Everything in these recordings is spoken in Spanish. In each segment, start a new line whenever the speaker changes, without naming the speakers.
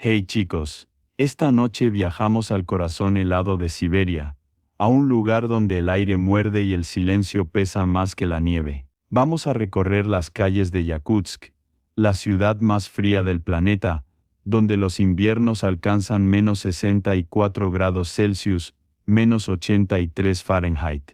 Hey chicos, esta noche viajamos al corazón helado de Siberia, a un lugar donde el aire muerde y el silencio pesa más que la nieve. Vamos a recorrer las calles de Yakutsk, la ciudad más fría del planeta, donde los inviernos alcanzan -64 °C, -83 Fahrenheit.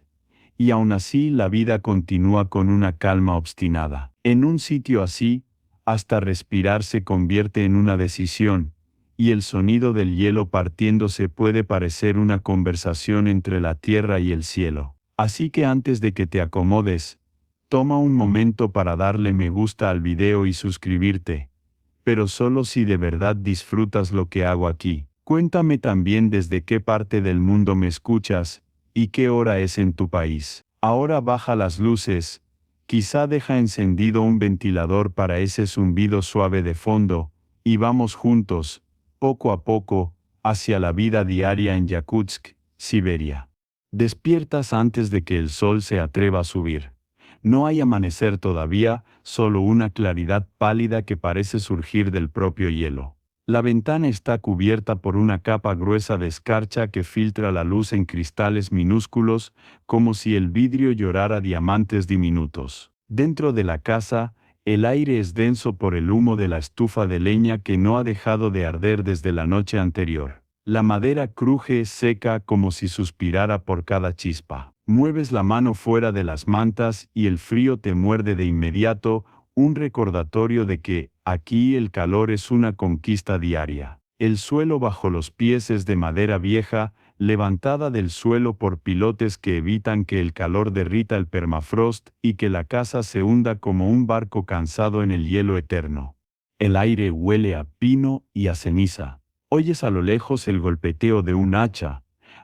Y aún así la vida continúa con una calma obstinada. En un sitio así, hasta respirar se convierte en una decisión, y el sonido del hielo partiéndose puede parecer una conversación entre la tierra y el cielo. Así que antes de que te acomodes, toma un momento para darle me gusta al video y suscribirte, pero solo si de verdad disfrutas lo que hago aquí. Cuéntame también desde qué parte del mundo me escuchas, y qué hora es en tu país. Ahora baja las luces, quizá deja encendido un ventilador para ese zumbido suave de fondo, y vamos juntos, poco a poco, hacia la vida diaria en Yakutsk, Siberia. Despiertas antes de que el sol se atreva a subir. No hay amanecer todavía, solo una claridad pálida que parece surgir del propio hielo. La ventana está cubierta por una capa gruesa de escarcha que filtra la luz en cristales minúsculos, como si el vidrio llorara diamantes diminutos. Dentro de la casa, el aire es denso por el humo de la estufa de leña que no ha dejado de arder desde la noche anterior. La madera cruje seca como si suspirara por cada chispa. Mueves la mano fuera de las mantas y el frío te muerde de inmediato, un recordatorio de que, aquí el calor es una conquista diaria. El suelo bajo los pies es de madera vieja, levantada del suelo por pilotes que evitan que el calor derrita el permafrost y que la casa se hunda como un barco cansado en el hielo eterno. El aire huele a pino y a ceniza. Oyes a lo lejos el golpeteo de un hacha.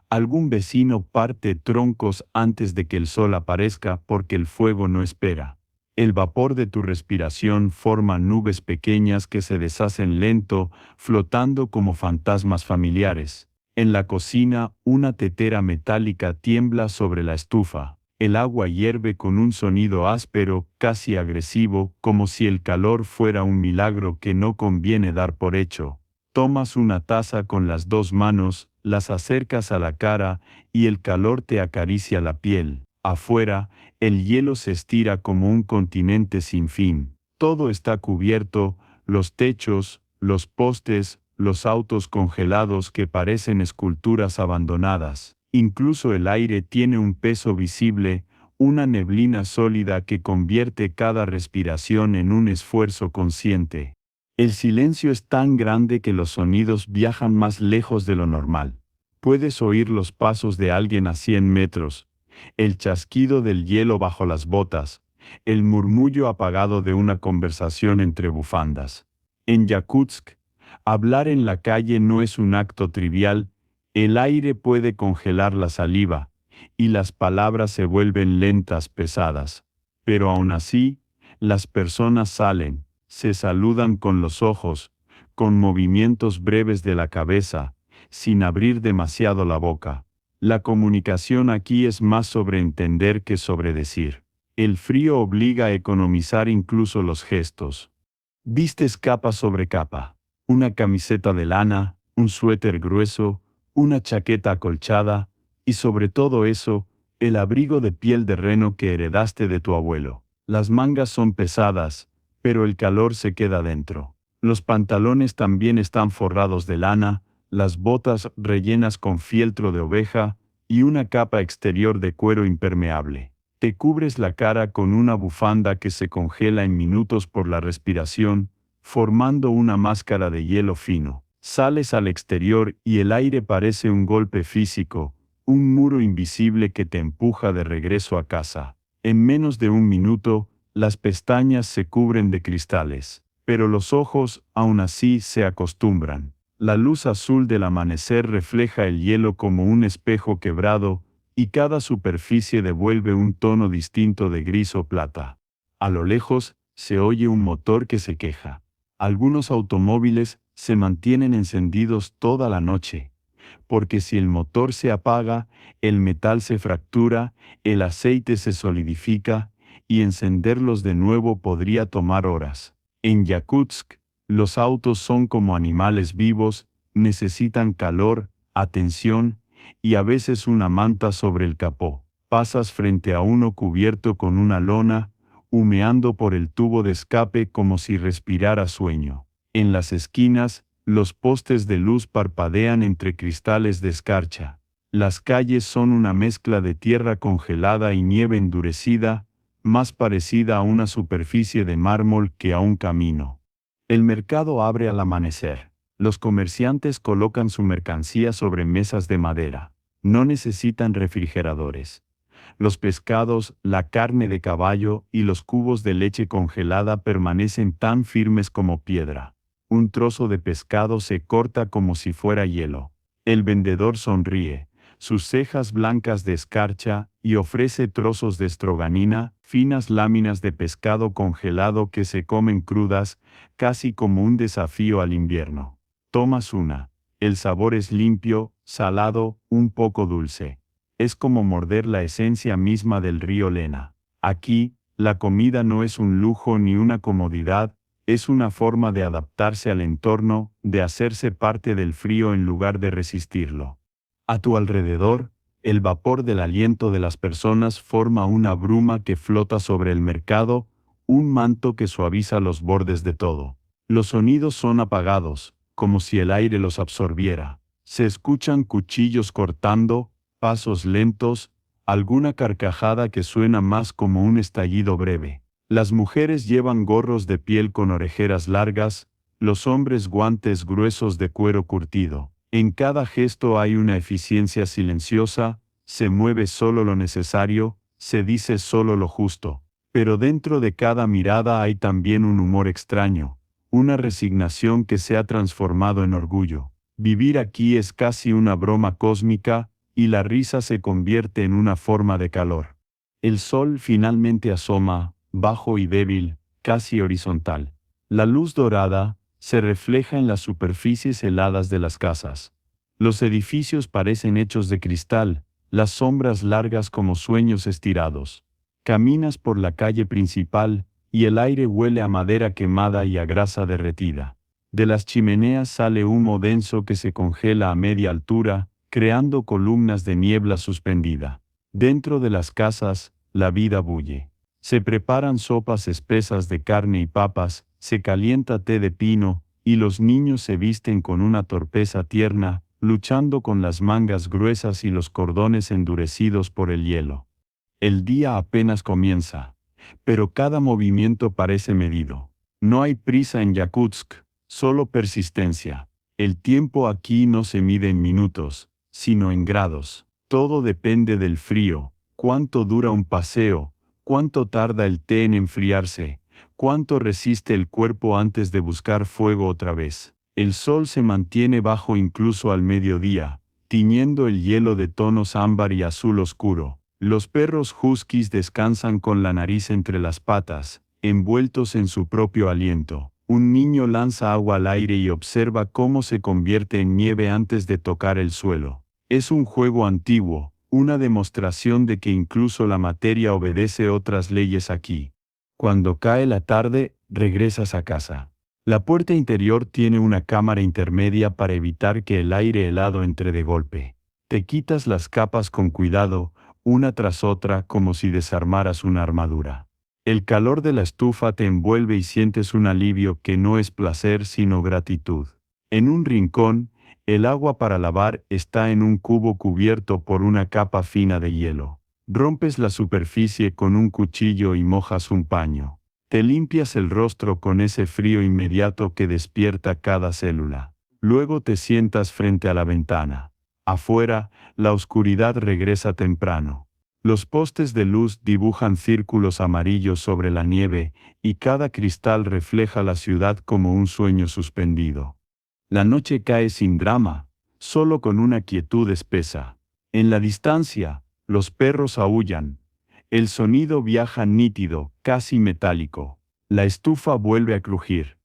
Algún vecino parte troncos antes de que el sol aparezca porque el fuego no espera. El vapor de tu respiración forma nubes pequeñas que se deshacen lento, flotando como fantasmas familiares. En la cocina, una tetera metálica tiembla sobre la estufa. El agua hierve con un sonido áspero, casi agresivo, como si el calor fuera un milagro que no conviene dar por hecho. Tomas una taza con las dos manos, las acercas a la cara, y el calor te acaricia la piel. Afuera, el hielo se estira como un continente sin fin. Todo está cubierto, los techos, los postes, los autos congelados que parecen esculturas abandonadas. Incluso el aire tiene un peso visible, una neblina sólida que convierte cada respiración en un esfuerzo consciente. El silencio es tan grande que los sonidos viajan más lejos de lo normal. Puedes oír los pasos de alguien a 100 metros, el chasquido del hielo bajo las botas, el murmullo apagado de una conversación entre bufandas. En Yakutsk, hablar en la calle no es un acto trivial, el aire puede congelar la saliva, y las palabras se vuelven lentas, pesadas. Pero aún así, las personas salen, se saludan con los ojos, con movimientos breves de la cabeza, sin abrir demasiado la boca. La comunicación aquí es más sobre entender que sobre decir. El frío obliga a economizar incluso los gestos. Vistes capa sobre capa, una camiseta de lana, un suéter grueso, una chaqueta acolchada, y sobre todo eso, el abrigo de piel de reno que heredaste de tu abuelo. Las mangas son pesadas, pero el calor se queda dentro. Los pantalones también están forrados de lana, las botas rellenas con fieltro de oveja, y una capa exterior de cuero impermeable. Te cubres la cara con una bufanda que se congela en minutos por la respiración, formando una máscara de hielo fino. Sales al exterior y el aire parece un golpe físico, un muro invisible que te empuja de regreso a casa. En menos de un minuto, las pestañas se cubren de cristales, pero los ojos, aún así, se acostumbran. La luz azul del amanecer refleja el hielo como un espejo quebrado, y cada superficie devuelve un tono distinto de gris o plata. A lo lejos, se oye un motor que se queja. Algunos automóviles se mantienen encendidos toda la noche, porque si el motor se apaga, el metal se fractura, el aceite se solidifica, y encenderlos de nuevo podría tomar horas. En Yakutsk, Los autos son como animales vivos, necesitan calor, atención, y a veces una manta sobre el capó. Pasas frente a uno cubierto con una lona, humeando por el tubo de escape como si respirara sueño. En las esquinas, los postes de luz parpadean entre cristales de escarcha. Las calles son una mezcla de tierra congelada y nieve endurecida, más parecida a una superficie de mármol que a un camino. El mercado abre al amanecer. Los comerciantes colocan su mercancía sobre mesas de madera. No necesitan refrigeradores. Los pescados, la carne de caballo y los cubos de leche congelada permanecen tan firmes como piedra. Un trozo de pescado se corta como si fuera hielo. El vendedor sonríe, sus cejas blancas de escarcha, y ofrece trozos de estroganina, finas láminas de pescado congelado que se comen crudas, casi como un desafío al invierno. Tomas una. El sabor es limpio, salado, un poco dulce. Es como morder la esencia misma del río Lena. Aquí, la comida no es un lujo ni una comodidad, es una forma de adaptarse al entorno, de hacerse parte del frío en lugar de resistirlo. A tu alrededor, el vapor del aliento de las personas forma una bruma que flota sobre el mercado, un manto que suaviza los bordes de todo. Los sonidos son apagados, como si el aire los absorbiera. Se escuchan cuchillos cortando, pasos lentos, alguna carcajada que suena más como un estallido breve. Las mujeres llevan gorros de piel con orejeras largas, los hombres guantes gruesos de cuero curtido. En cada gesto hay una eficiencia silenciosa, se mueve solo lo necesario, se dice solo lo justo. Pero dentro de cada mirada hay también un humor extraño, una resignación que se ha transformado en orgullo. Vivir aquí es casi una broma cósmica, y la risa se convierte en una forma de calor. El sol finalmente asoma, bajo y débil, casi horizontal. La luz dorada se refleja en las superficies heladas de las casas. Los edificios parecen hechos de cristal, las sombras largas como sueños estirados. Caminas por la calle principal, y el aire huele a madera quemada y a grasa derretida. De las chimeneas sale humo denso que se congela a media altura, creando columnas de niebla suspendida. Dentro de las casas, la vida bulle. Se preparan sopas espesas de carne y papas, se calienta té de pino, y los niños se visten con una torpeza tierna, luchando con las mangas gruesas y los cordones endurecidos por el hielo. El día apenas comienza, pero cada movimiento parece medido. No hay prisa en Yakutsk, solo persistencia. El tiempo aquí no se mide en minutos, sino en grados. Todo depende del frío, cuánto dura un paseo, cuánto tarda el té en enfriarse, cuánto resiste el cuerpo antes de buscar fuego otra vez. El sol se mantiene bajo incluso al mediodía, tiñendo el hielo de tonos ámbar y azul oscuro. Los perros huskies descansan con la nariz entre las patas, envueltos en su propio aliento. Un niño lanza agua al aire y observa cómo se convierte en nieve antes de tocar el suelo. Es un juego antiguo, una demostración de que incluso la materia obedece otras leyes aquí. Cuando cae la tarde, regresas a casa. La puerta interior tiene una cámara intermedia para evitar que el aire helado entre de golpe. Te quitas las capas con cuidado, una tras otra como si desarmaras una armadura. El calor de la estufa te envuelve y sientes un alivio que no es placer sino gratitud. En un rincón, el agua para lavar está en un cubo cubierto por una capa fina de hielo. Rompes la superficie con un cuchillo y mojas un paño. Te limpias el rostro con ese frío inmediato que despierta cada célula. Luego te sientas frente a la ventana. Afuera, la oscuridad regresa temprano. Los postes de luz dibujan círculos amarillos sobre la nieve, y cada cristal refleja la ciudad como un sueño suspendido. La noche cae sin drama, solo con una quietud espesa. En la distancia, los perros aúllan. El sonido viaja nítido, casi metálico. La estufa vuelve a crujir.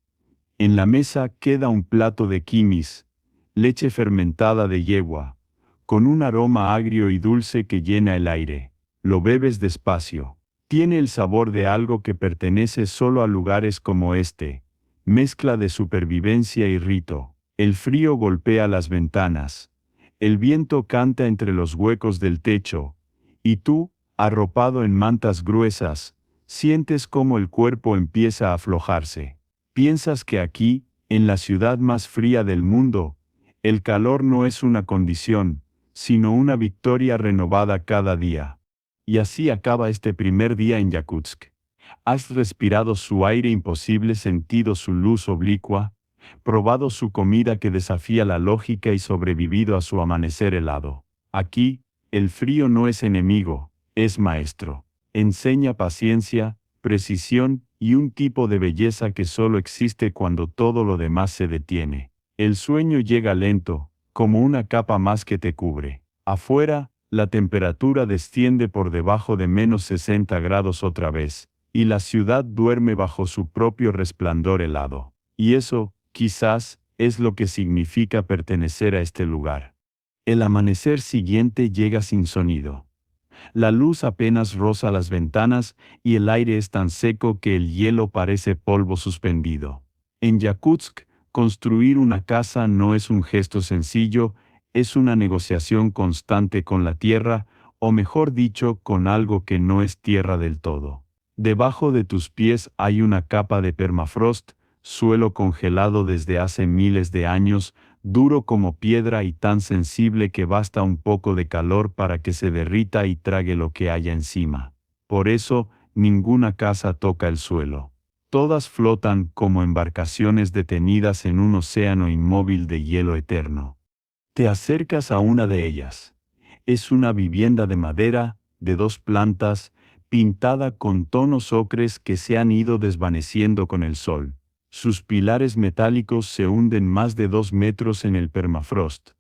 En la mesa queda un plato de quimis, leche fermentada de yegua, con un aroma agrio y dulce que llena el aire. Lo bebes despacio. Tiene el sabor de algo que pertenece solo a lugares como este, mezcla de supervivencia y rito. El frío golpea las ventanas. El viento canta entre los huecos del techo. Y tú, arropado en mantas gruesas, sientes cómo el cuerpo empieza a aflojarse. Piensas que aquí, en la ciudad más fría del mundo, el calor no es una condición, sino una victoria renovada cada día. Y así acaba este primer día en Yakutsk. Has respirado su aire imposible, sentido su luz oblicua, probado su comida que desafía la lógica y sobrevivido a su amanecer helado. Aquí, el frío no es enemigo, es maestro. Enseña paciencia, precisión y un tipo de belleza que solo existe cuando todo lo demás se detiene. El sueño llega lento, como una capa más que te cubre. Afuera, la temperatura desciende por debajo de -60 grados otra vez, y la ciudad duerme bajo su propio resplandor helado. Y eso, quizás, es lo que significa pertenecer a este lugar. El amanecer siguiente llega sin sonido. La luz apenas roza las ventanas y el aire es tan seco que el hielo parece polvo suspendido. En Yakutsk, construir una casa no es un gesto sencillo, es una negociación constante con la tierra, o mejor dicho, con algo que no es tierra del todo. Debajo de tus pies hay una capa de permafrost, suelo congelado desde hace miles de años, duro como piedra y tan sensible que basta un poco de calor para que se derrita y trague lo que haya encima. Por eso, ninguna casa toca el suelo. Todas flotan como embarcaciones detenidas en un océano inmóvil de hielo eterno. Te acercas a una de ellas. Es una vivienda de madera, de 2 plantas, pintada con tonos ocres que se han ido desvaneciendo con el sol. Sus pilares metálicos se hunden más de 2 metros en el permafrost,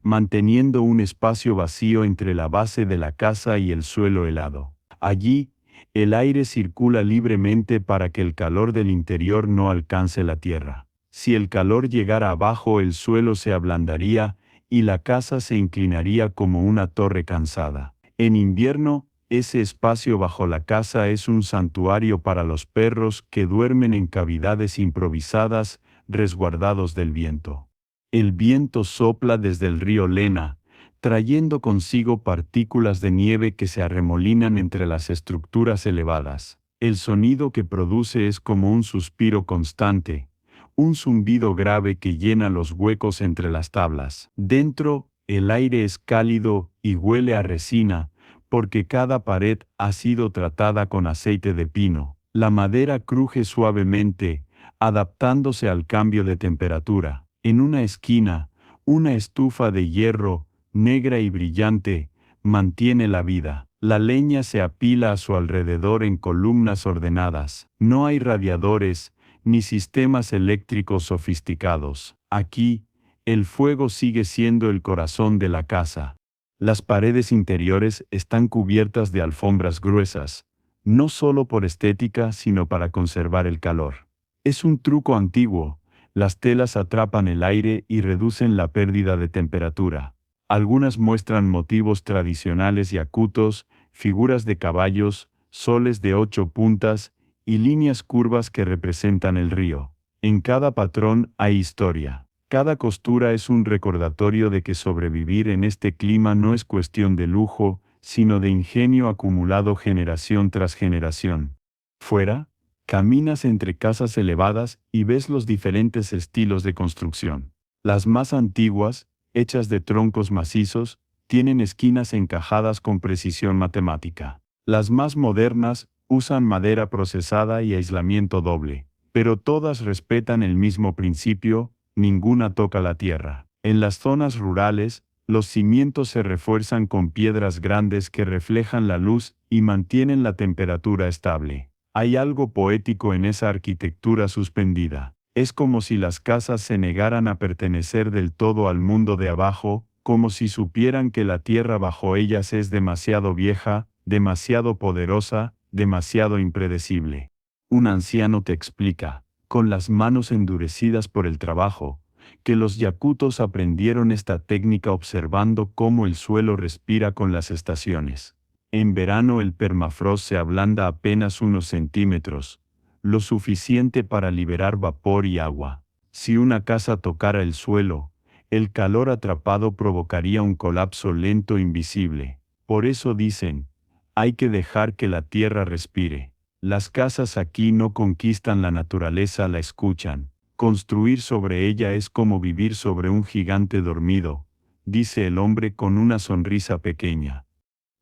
manteniendo un espacio vacío entre la base de la casa y el suelo helado. Allí, el aire circula libremente para que el calor del interior no alcance la tierra. Si el calor llegara abajo, el suelo se ablandaría y la casa se inclinaría como una torre cansada. En invierno, ese espacio bajo la casa es un santuario para los perros que duermen en cavidades improvisadas, resguardados del viento. El viento sopla desde el río Lena, trayendo consigo partículas de nieve que se arremolinan entre las estructuras elevadas. El sonido que produce es como un suspiro constante, un zumbido grave que llena los huecos entre las tablas. Dentro, el aire es cálido y huele a resina, porque cada pared ha sido tratada con aceite de pino. La madera cruje suavemente, adaptándose al cambio de temperatura. En una esquina, una estufa de hierro, negra y brillante, mantiene la vida. La leña se apila a su alrededor en columnas ordenadas. No hay radiadores, ni sistemas eléctricos sofisticados. Aquí, el fuego sigue siendo el corazón de la casa. Las paredes interiores están cubiertas de alfombras gruesas, no solo por estética, sino para conservar el calor. Es un truco antiguo. Las telas atrapan el aire y reducen la pérdida de temperatura. Algunas muestran motivos tradicionales y acutos, figuras de caballos, soles de 8 puntas y líneas curvas que representan el río. En cada patrón hay historia. Cada costura es un recordatorio de que sobrevivir en este clima no es cuestión de lujo, sino de ingenio acumulado generación tras generación. Fuera, caminas entre casas elevadas y ves los diferentes estilos de construcción. Las más antiguas, hechas de troncos macizos, tienen esquinas encajadas con precisión matemática. Las más modernas usan madera procesada y aislamiento doble, pero todas respetan el mismo principio: ninguna toca la tierra. En las zonas rurales, los cimientos se refuerzan con piedras grandes que reflejan la luz y mantienen la temperatura estable. Hay algo poético en esa arquitectura suspendida. Es como si las casas se negaran a pertenecer del todo al mundo de abajo, como si supieran que la tierra bajo ellas es demasiado vieja, demasiado poderosa, demasiado impredecible. Un anciano te explica, con las manos endurecidas por el trabajo, que los yakutos aprendieron esta técnica observando cómo el suelo respira con las estaciones. En verano el permafrost se ablanda apenas unos centímetros, lo suficiente para liberar vapor y agua. Si una casa tocara el suelo, el calor atrapado provocaría un colapso lento invisible. Por eso dicen, hay que dejar que la tierra respire. Las casas aquí no conquistan la naturaleza, la escuchan. Construir sobre ella es como vivir sobre un gigante dormido, dice el hombre con una sonrisa pequeña.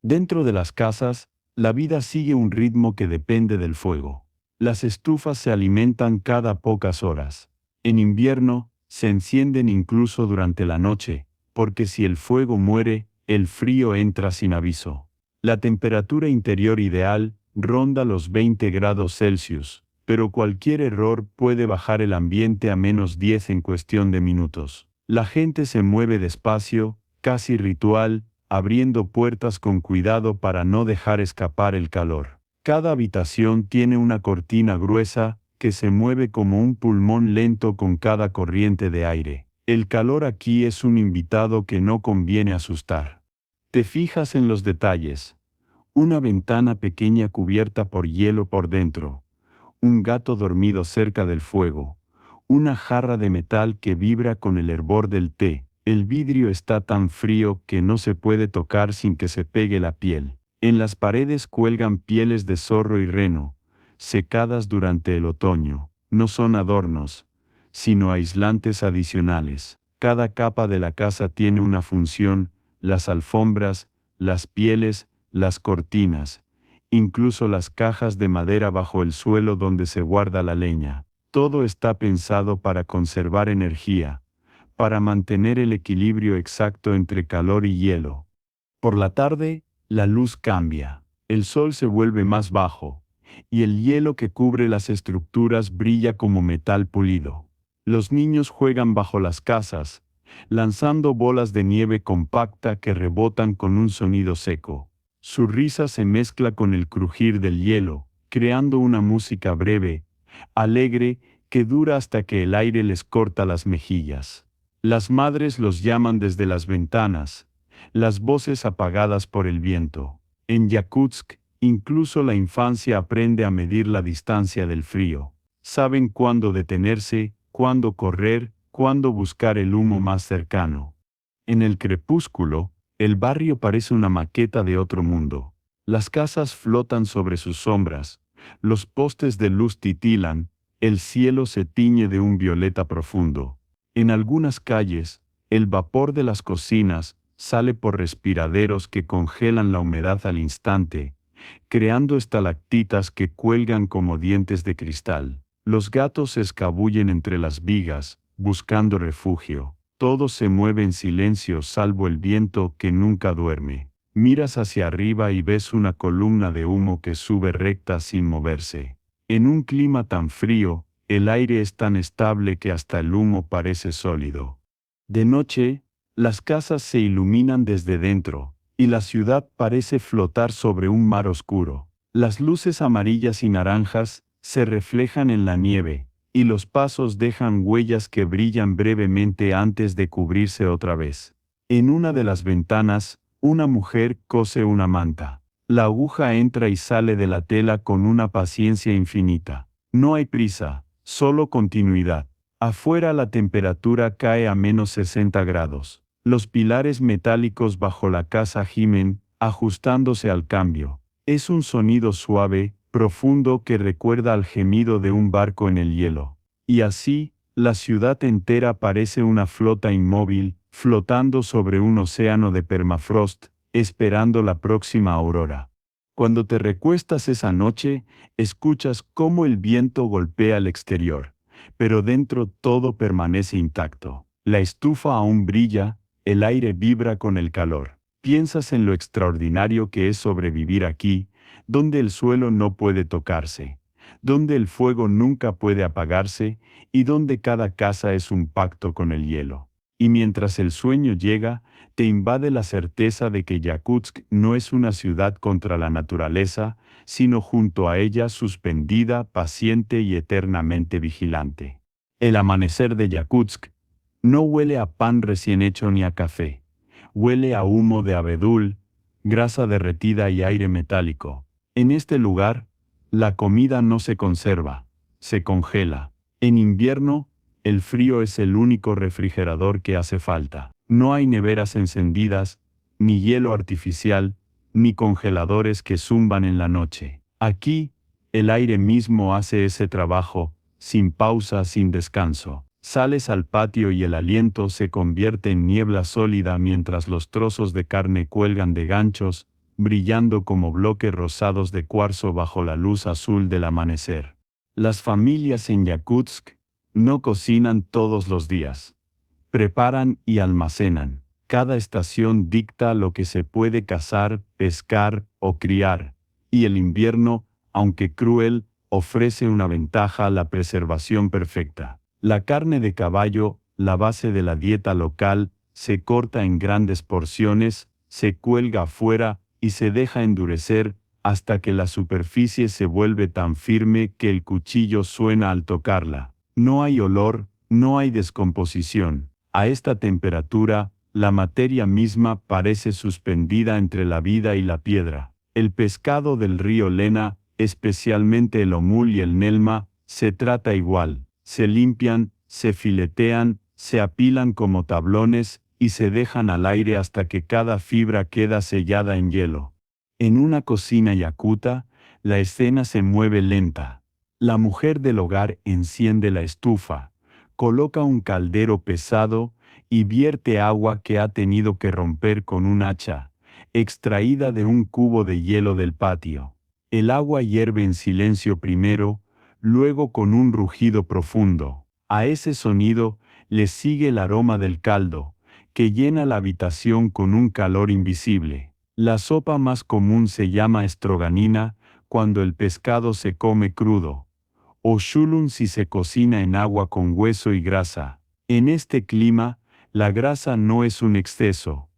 Dentro de las casas, la vida sigue un ritmo que depende del fuego. Las estufas se alimentan cada pocas horas. En invierno, se encienden incluso durante la noche, porque si el fuego muere, el frío entra sin aviso. La temperatura interior ideal ronda los 20 grados Celsius, pero cualquier error puede bajar el ambiente a -10 en cuestión de minutos. La gente se mueve despacio, casi ritual, abriendo puertas con cuidado para no dejar escapar el calor. Cada habitación tiene una cortina gruesa que se mueve como un pulmón lento con cada corriente de aire. El calor aquí es un invitado que no conviene asustar. Te fijas en los detalles. Una ventana pequeña cubierta por hielo por dentro. Un gato dormido cerca del fuego. Una jarra de metal que vibra con el hervor del té. El vidrio está tan frío que no se puede tocar sin que se pegue la piel. En las paredes cuelgan pieles de zorro y reno, secadas durante el otoño. No son adornos, sino aislantes adicionales. Cada capa de la casa tiene una función, las alfombras, las pieles, las cortinas, incluso las cajas de madera bajo el suelo donde se guarda la leña. Todo está pensado para conservar energía, para mantener el equilibrio exacto entre calor y hielo. Por la tarde, la luz cambia, el sol se vuelve más bajo, y el hielo que cubre las estructuras brilla como metal pulido. Los niños juegan bajo las casas, lanzando bolas de nieve compacta que rebotan con un sonido seco. Su risa se mezcla con el crujir del hielo, creando una música breve, alegre, que dura hasta que el aire les corta las mejillas. Las madres los llaman desde las ventanas, las voces apagadas por el viento. En Yakutsk, incluso la infancia aprende a medir la distancia del frío. Saben cuándo detenerse, cuándo correr, cuándo buscar el humo más cercano. En el crepúsculo, el barrio parece una maqueta de otro mundo. Las casas flotan sobre sus sombras, los postes de luz titilan, el cielo se tiñe de un violeta profundo. En algunas calles, el vapor de las cocinas sale por respiraderos que congelan la humedad al instante, creando estalactitas que cuelgan como dientes de cristal. Los gatos se escabullen entre las vigas, buscando refugio. Todo se mueve en silencio salvo el viento que nunca duerme. Miras hacia arriba y ves una columna de humo que sube recta sin moverse. En un clima tan frío, el aire es tan estable que hasta el humo parece sólido. De noche, las casas se iluminan desde dentro, y la ciudad parece flotar sobre un mar oscuro. Las luces amarillas y naranjas se reflejan en la nieve, y los pasos dejan huellas que brillan brevemente antes de cubrirse otra vez. En una de las ventanas, una mujer cose una manta. La aguja entra y sale de la tela con una paciencia infinita. No hay prisa, solo continuidad. Afuera la temperatura cae a -60 grados. Los pilares metálicos bajo la casa gimen, ajustándose al cambio. Es un sonido suave, profundo que recuerda al gemido de un barco en el hielo. Y así, la ciudad entera parece una flota inmóvil, flotando sobre un océano de permafrost, esperando la próxima aurora. Cuando te recuestas esa noche, escuchas cómo el viento golpea al exterior, pero dentro todo permanece intacto. La estufa aún brilla, el aire vibra con el calor. Piensas en lo extraordinario que es sobrevivir aquí, donde el suelo no puede tocarse, donde el fuego nunca puede apagarse y donde cada casa es un pacto con el hielo. Y mientras el sueño llega, te invade la certeza de que Yakutsk no es una ciudad contra la naturaleza, sino junto a ella suspendida, paciente y eternamente vigilante. El amanecer de Yakutsk no huele a pan recién hecho ni a café. Huele a humo de abedul, grasa derretida y aire metálico. En este lugar, la comida no se conserva, se congela. En invierno, el frío es el único refrigerador que hace falta. No hay neveras encendidas, ni hielo artificial, ni congeladores que zumban en la noche. Aquí, el aire mismo hace ese trabajo, sin pausa, sin descanso. Sales al patio y el aliento se convierte en niebla sólida mientras los trozos de carne cuelgan de ganchos, brillando como bloques rosados de cuarzo bajo la luz azul del amanecer. Las familias en Yakutsk no cocinan todos los días. Preparan y almacenan. Cada estación dicta lo que se puede cazar, pescar o criar, y el invierno, aunque cruel, ofrece una ventaja: la preservación perfecta. La carne de caballo, la base de la dieta local, se corta en grandes porciones, se cuelga afuera y se deja endurecer hasta que la superficie se vuelve tan firme que el cuchillo suena al tocarla. No hay olor, no hay descomposición. A esta temperatura, la materia misma parece suspendida entre la vida y la piedra. El pescado del río Lena, especialmente el omul y el nelma, se trata igual. Se limpian, se filetean, se apilan como tablones y se dejan al aire hasta que cada fibra queda sellada en hielo. En una cocina yakuta, la escena se mueve lenta. La mujer del hogar enciende la estufa, coloca un caldero pesado y vierte agua que ha tenido que romper con un hacha, extraída de un cubo de hielo del patio. El agua hierve en silencio primero, luego con un rugido profundo. A ese sonido le sigue el aroma del caldo, que llena la habitación con un calor invisible. La sopa más común se llama estroganina cuando el pescado se come crudo, o shulun si se cocina en agua con hueso y grasa. En este clima, la grasa no es un exceso,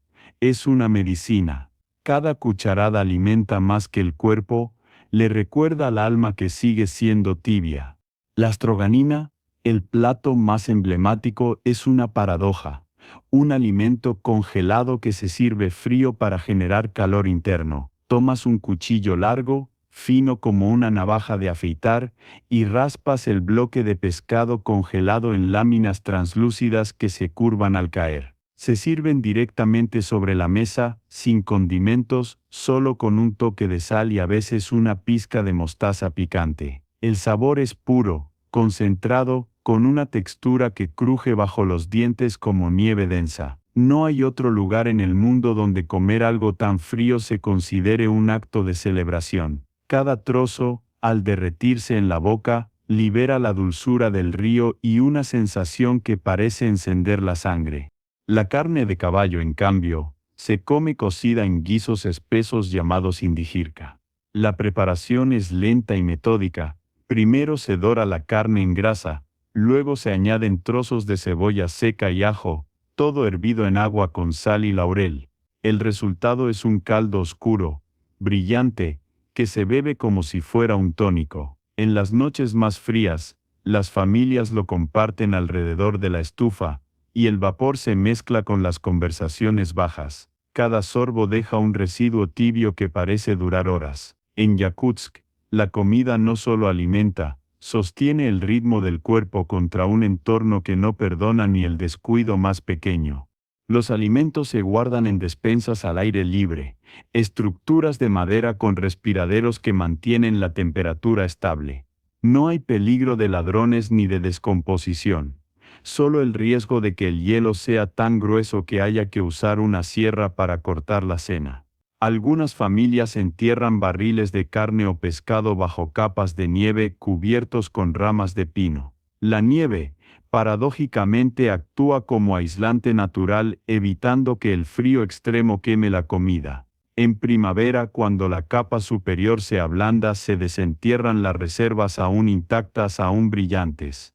es una medicina. Cada cucharada alimenta más que el cuerpo, le recuerda al alma que sigue siendo tibia. La estroganina, el plato más emblemático, es una paradoja. Un alimento congelado que se sirve frío para generar calor interno. Tomas un cuchillo largo, fino como una navaja de afeitar, y raspas el bloque de pescado congelado en láminas translúcidas que se curvan al caer. Se sirven directamente sobre la mesa, sin condimentos, solo con un toque de sal y a veces una pizca de mostaza picante. El sabor es puro, concentrado, con una textura que cruje bajo los dientes como nieve densa. No hay otro lugar en el mundo donde comer algo tan frío se considere un acto de celebración. Cada trozo, al derretirse en la boca, libera la dulzura del río y una sensación que parece encender la sangre. La carne de caballo, en cambio, se come cocida en guisos espesos llamados indigirka. La preparación es lenta y metódica. Primero se dora la carne en grasa, luego se añaden trozos de cebolla seca y ajo, todo hervido en agua con sal y laurel. El resultado es un caldo oscuro, brillante, que se bebe como si fuera un tónico. En las noches más frías, las familias lo comparten alrededor de la estufa, y el vapor se mezcla con las conversaciones bajas. Cada sorbo deja un residuo tibio que parece durar horas. En Yakutsk, la comida no solo alimenta, sostiene el ritmo del cuerpo contra un entorno que no perdona ni el descuido más pequeño. Los alimentos se guardan en despensas al aire libre, estructuras de madera con respiraderos que mantienen la temperatura estable. No hay peligro de ladrones ni de descomposición. Solo el riesgo de que el hielo sea tan grueso que haya que usar una sierra para cortar la cena. Algunas familias entierran barriles de carne o pescado bajo capas de nieve cubiertos con ramas de pino. La nieve, paradójicamente, actúa como aislante natural, evitando que el frío extremo queme la comida. En primavera, cuando la capa superior se ablanda, se desentierran las reservas aún intactas, aún brillantes.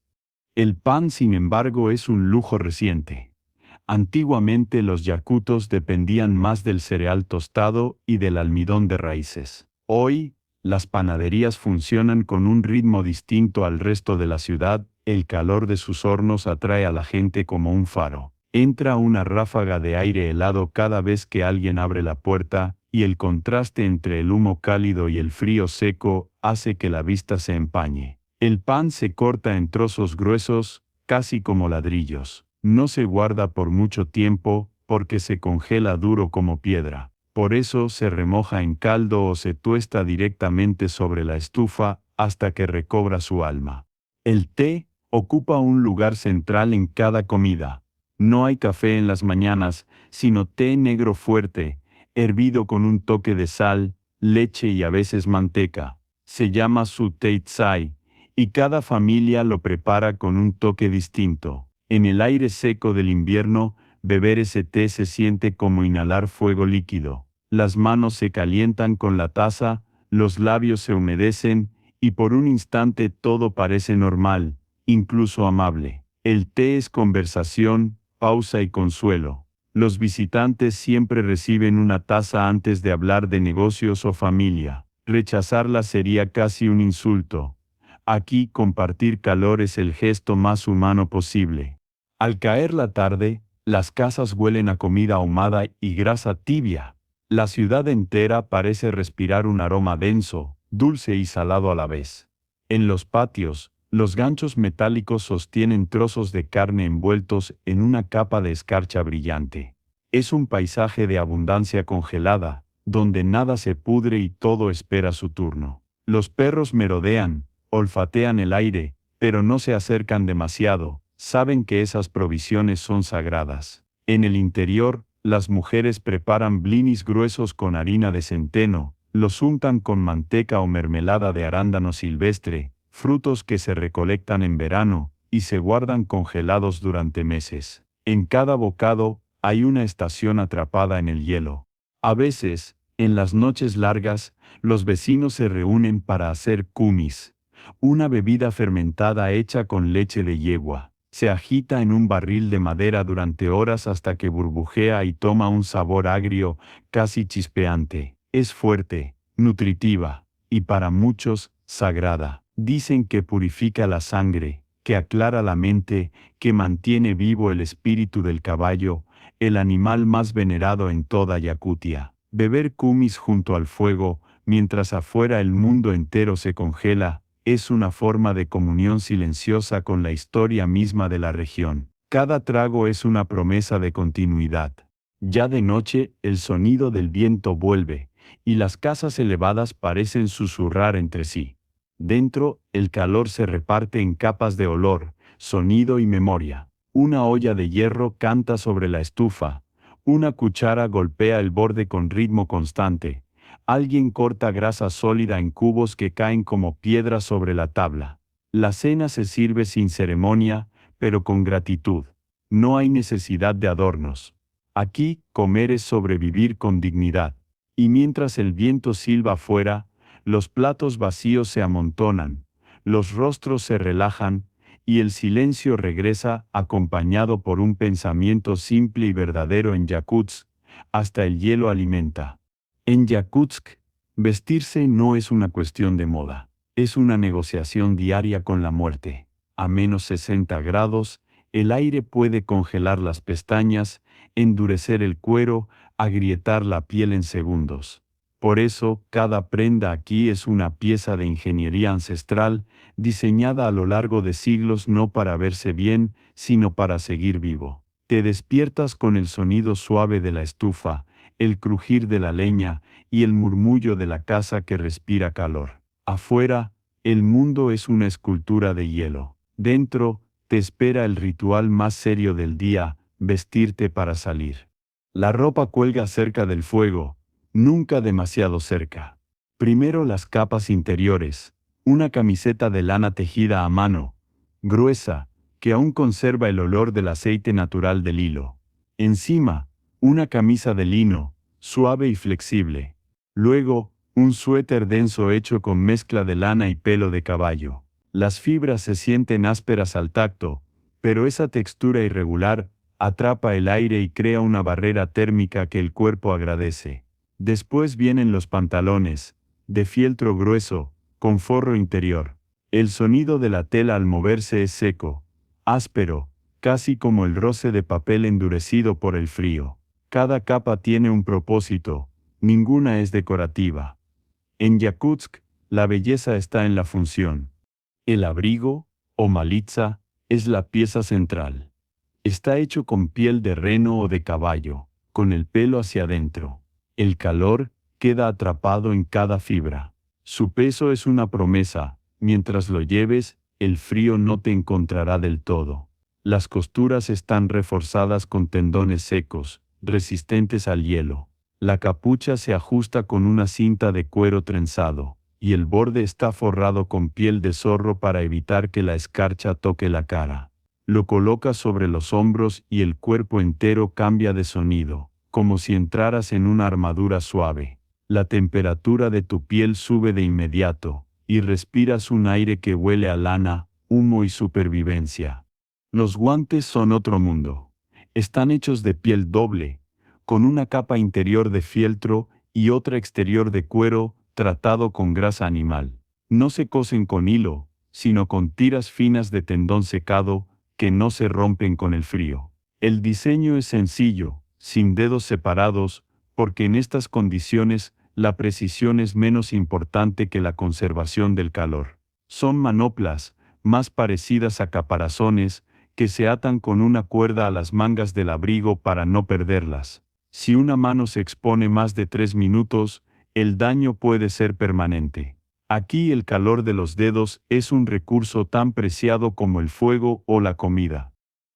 El pan, sin embargo, es un lujo reciente. Antiguamente los yakutos dependían más del cereal tostado y del almidón de raíces. Hoy, las panaderías funcionan con un ritmo distinto al resto de la ciudad. El calor de sus hornos atrae a la gente como un faro. Entra una ráfaga de aire helado cada vez que alguien abre la puerta, y el contraste entre el humo cálido y el frío seco hace que la vista se empañe. El pan se corta en trozos gruesos, casi como ladrillos. No se guarda por mucho tiempo, porque se congela duro como piedra. Por eso se remoja en caldo o se tuesta directamente sobre la estufa hasta que recobra su alma. El té ocupa un lugar central en cada comida. No hay café en las mañanas, sino té negro fuerte, hervido con un toque de sal, leche y a veces manteca. Se llama su tei tsai, y cada familia lo prepara con un toque distinto. En el aire seco del invierno, beber ese té se siente como inhalar fuego líquido. Las manos se calientan con la taza, los labios se humedecen, y por un instante todo parece normal, incluso amable. El té es conversación, pausa y consuelo. Los visitantes siempre reciben una taza antes de hablar de negocios o familia. Rechazarla sería casi un insulto. Aquí compartir calor es el gesto más humano posible. Al caer la tarde, las casas huelen a comida ahumada y grasa tibia. La ciudad entera parece respirar un aroma denso, dulce y salado a la vez. En los patios, los ganchos metálicos sostienen trozos de carne envueltos en una capa de escarcha brillante. Es un paisaje de abundancia congelada, donde nada se pudre y todo espera su turno. Los perros merodean, olfatean el aire, pero no se acercan demasiado, saben que esas provisiones son sagradas. En el interior, las mujeres preparan blinis gruesos con harina de centeno, los untan con manteca o mermelada de arándano silvestre, frutos que se recolectan en verano, y se guardan congelados durante meses. En cada bocado, hay una estación atrapada en el hielo. A veces, en las noches largas, los vecinos se reúnen para hacer kumis, una bebida fermentada hecha con leche de yegua. Se agita en un barril de madera durante horas hasta que burbujea y toma un sabor agrio, casi chispeante. Es fuerte, nutritiva, y para muchos, sagrada. Dicen que purifica la sangre, que aclara la mente, que mantiene vivo el espíritu del caballo, el animal más venerado en toda Yakutia. Beber kumis junto al fuego, mientras afuera el mundo entero se congela, es una forma de comunión silenciosa con la historia misma de la región. Cada trago es una promesa de continuidad. Ya de noche, el sonido del viento vuelve, y las casas elevadas parecen susurrar entre sí. Dentro, el calor se reparte en capas de olor, sonido y memoria. Una olla de hierro canta sobre la estufa, una cuchara golpea el borde con ritmo constante. Alguien corta grasa sólida en cubos que caen como piedras sobre la tabla. La cena se sirve sin ceremonia, pero con gratitud. No hay necesidad de adornos. Aquí, comer es sobrevivir con dignidad. Y mientras el viento silba afuera, los platos vacíos se amontonan, los rostros se relajan, y el silencio regresa acompañado por un pensamiento simple y verdadero en Yakutsk, hasta el hielo alimenta. En Yakutsk, vestirse no es una cuestión de moda, es una negociación diaria con la muerte. A menos 60 grados, el aire puede congelar las pestañas, endurecer el cuero, agrietar la piel en segundos. Por eso, cada prenda aquí es una pieza de ingeniería ancestral, diseñada a lo largo de siglos no para verse bien, sino para seguir vivo. Te despiertas con el sonido suave de la estufa, el crujir de la leña y el murmullo de la casa que respira calor. Afuera, el mundo es una escultura de hielo. Dentro, te espera el ritual más serio del día, vestirte para salir. La ropa cuelga cerca del fuego, nunca demasiado cerca. Primero las capas interiores, una camiseta de lana tejida a mano, gruesa, que aún conserva el olor del aceite natural del hilo. Encima, una camisa de lino, suave y flexible. Luego, un suéter denso hecho con mezcla de lana y pelo de caballo. Las fibras se sienten ásperas al tacto, pero esa textura irregular atrapa el aire y crea una barrera térmica que el cuerpo agradece. Después vienen los pantalones, de fieltro grueso, con forro interior. El sonido de la tela al moverse es seco, áspero, casi como el roce de papel endurecido por el frío. Cada capa tiene un propósito, ninguna es decorativa. En Yakutsk, la belleza está en la función. El abrigo, o malitza, es la pieza central. Está hecho con piel de reno o de caballo, con el pelo hacia adentro. El calor queda atrapado en cada fibra. Su peso es una promesa, mientras lo lleves, el frío no te encontrará del todo. Las costuras están reforzadas con tendones secos, resistentes al hielo. La capucha se ajusta con una cinta de cuero trenzado, y el borde está forrado con piel de zorro para evitar que la escarcha toque la cara. Lo colocas sobre los hombros y el cuerpo entero cambia de sonido, como si entraras en una armadura suave. La temperatura de tu piel sube de inmediato, y respiras un aire que huele a lana, humo y supervivencia. Los guantes son otro mundo. Están hechos de piel doble, con una capa interior de fieltro y otra exterior de cuero tratado con grasa animal. No se cosen con hilo, sino con tiras finas de tendón secado que no se rompen con el frío. El diseño es sencillo, sin dedos separados, porque en estas condiciones la precisión es menos importante que la conservación del calor. Son manoplas, más parecidas a caparazones, que se atan con una cuerda a las mangas del abrigo para no perderlas. Si una mano se expone más de 3 minutos, el daño puede ser permanente. Aquí el calor de los dedos es un recurso tan preciado como el fuego o la comida.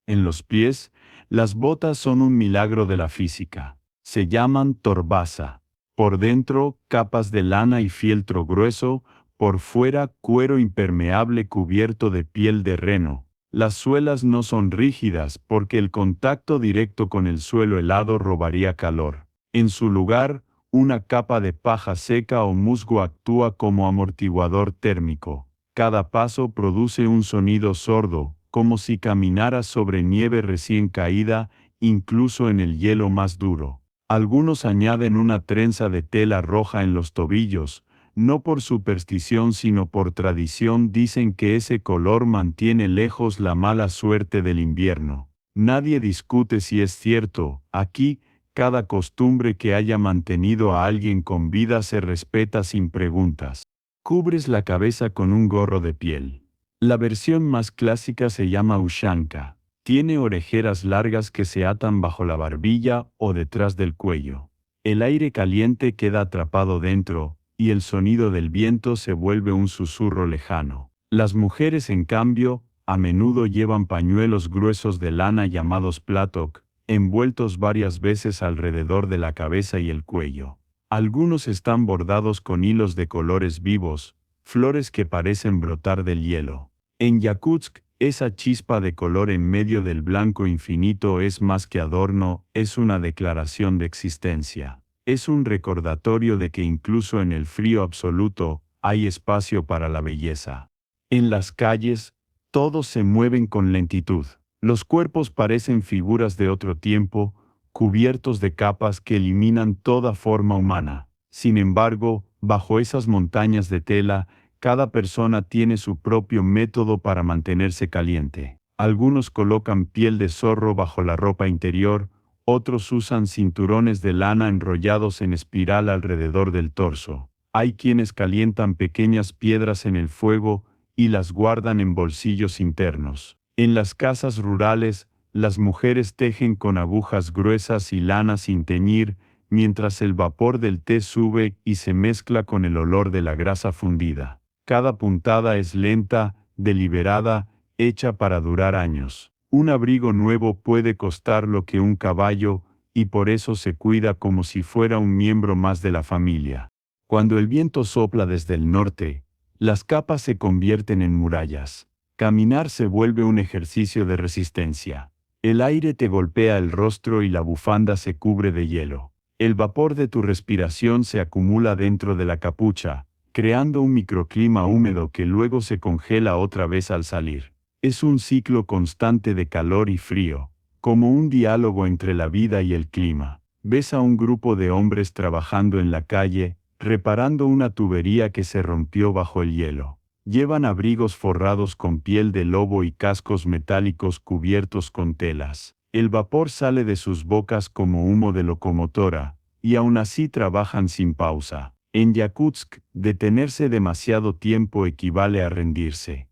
En los pies, las botas son un milagro de la física. Se llaman torbaza. Por dentro, capas de lana y fieltro grueso, por fuera, cuero impermeable cubierto de piel de reno. Las suelas no son rígidas porque el contacto directo con el suelo helado robaría calor. En su lugar, una capa de paja seca o musgo actúa como amortiguador térmico. Cada paso produce un sonido sordo, como si caminaras sobre nieve recién caída, incluso en el hielo más duro. Algunos añaden una trenza de tela roja en los tobillos, no por superstición sino por tradición. Dicen que ese color mantiene lejos la mala suerte del invierno. Nadie discute si es cierto. Aquí, cada costumbre que haya mantenido a alguien con vida se respeta sin preguntas. Cubres la cabeza con un gorro de piel. La versión más clásica se llama ushanka. Tiene orejeras largas que se atan bajo la barbilla o detrás del cuello. El aire caliente queda atrapado dentro, y el sonido del viento se vuelve un susurro lejano. Las mujeres, en cambio, a menudo llevan pañuelos gruesos de lana llamados platok, envueltos varias veces alrededor de la cabeza y el cuello. Algunos están bordados con hilos de colores vivos, flores que parecen brotar del hielo. En Yakutsk, esa chispa de color en medio del blanco infinito es más que adorno, es una declaración de existencia. Es un recordatorio de que incluso en el frío absoluto, hay espacio para la belleza. En las calles, todos se mueven con lentitud. Los cuerpos parecen figuras de otro tiempo, cubiertos de capas que eliminan toda forma humana. Sin embargo, bajo esas montañas de tela, cada persona tiene su propio método para mantenerse caliente. Algunos colocan piel de zorro bajo la ropa interior, otros usan cinturones de lana enrollados en espiral alrededor del torso. Hay quienes calientan pequeñas piedras en el fuego y las guardan en bolsillos internos. En las casas rurales, las mujeres tejen con agujas gruesas y lana sin teñir, mientras el vapor del té sube y se mezcla con el olor de la grasa fundida. Cada puntada es lenta, deliberada, hecha para durar años. Un abrigo nuevo puede costar lo que un caballo, y por eso se cuida como si fuera un miembro más de la familia. Cuando el viento sopla desde el norte, las capas se convierten en murallas. Caminar se vuelve un ejercicio de resistencia. El aire te golpea el rostro y la bufanda se cubre de hielo. El vapor de tu respiración se acumula dentro de la capucha, creando un microclima húmedo que luego se congela otra vez al salir. Es un ciclo constante de calor y frío, como un diálogo entre la vida y el clima. Ves a un grupo de hombres trabajando en la calle, reparando una tubería que se rompió bajo el hielo. Llevan abrigos forrados con piel de lobo y cascos metálicos cubiertos con telas. El vapor sale de sus bocas como humo de locomotora, y aún así trabajan sin pausa. En Yakutsk, detenerse demasiado tiempo equivale a rendirse.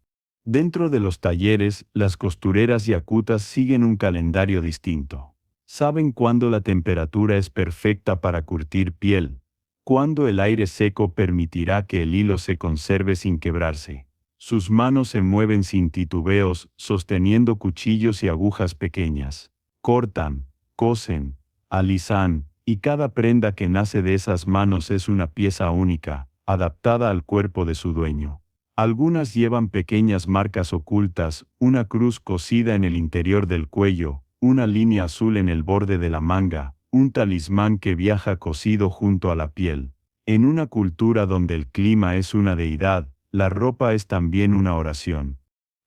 Dentro de los talleres, las costureras yakutas siguen un calendario distinto. Saben cuándo la temperatura es perfecta para curtir piel, cuándo el aire seco permitirá que el hilo se conserve sin quebrarse. Sus manos se mueven sin titubeos, sosteniendo cuchillos y agujas pequeñas. Cortan, cosen, alisan, y cada prenda que nace de esas manos es una pieza única, adaptada al cuerpo de su dueño. Algunas llevan pequeñas marcas ocultas, una cruz cosida en el interior del cuello, una línea azul en el borde de la manga, un talismán que viaja cosido junto a la piel. En una cultura donde el clima es una deidad, la ropa es también una oración.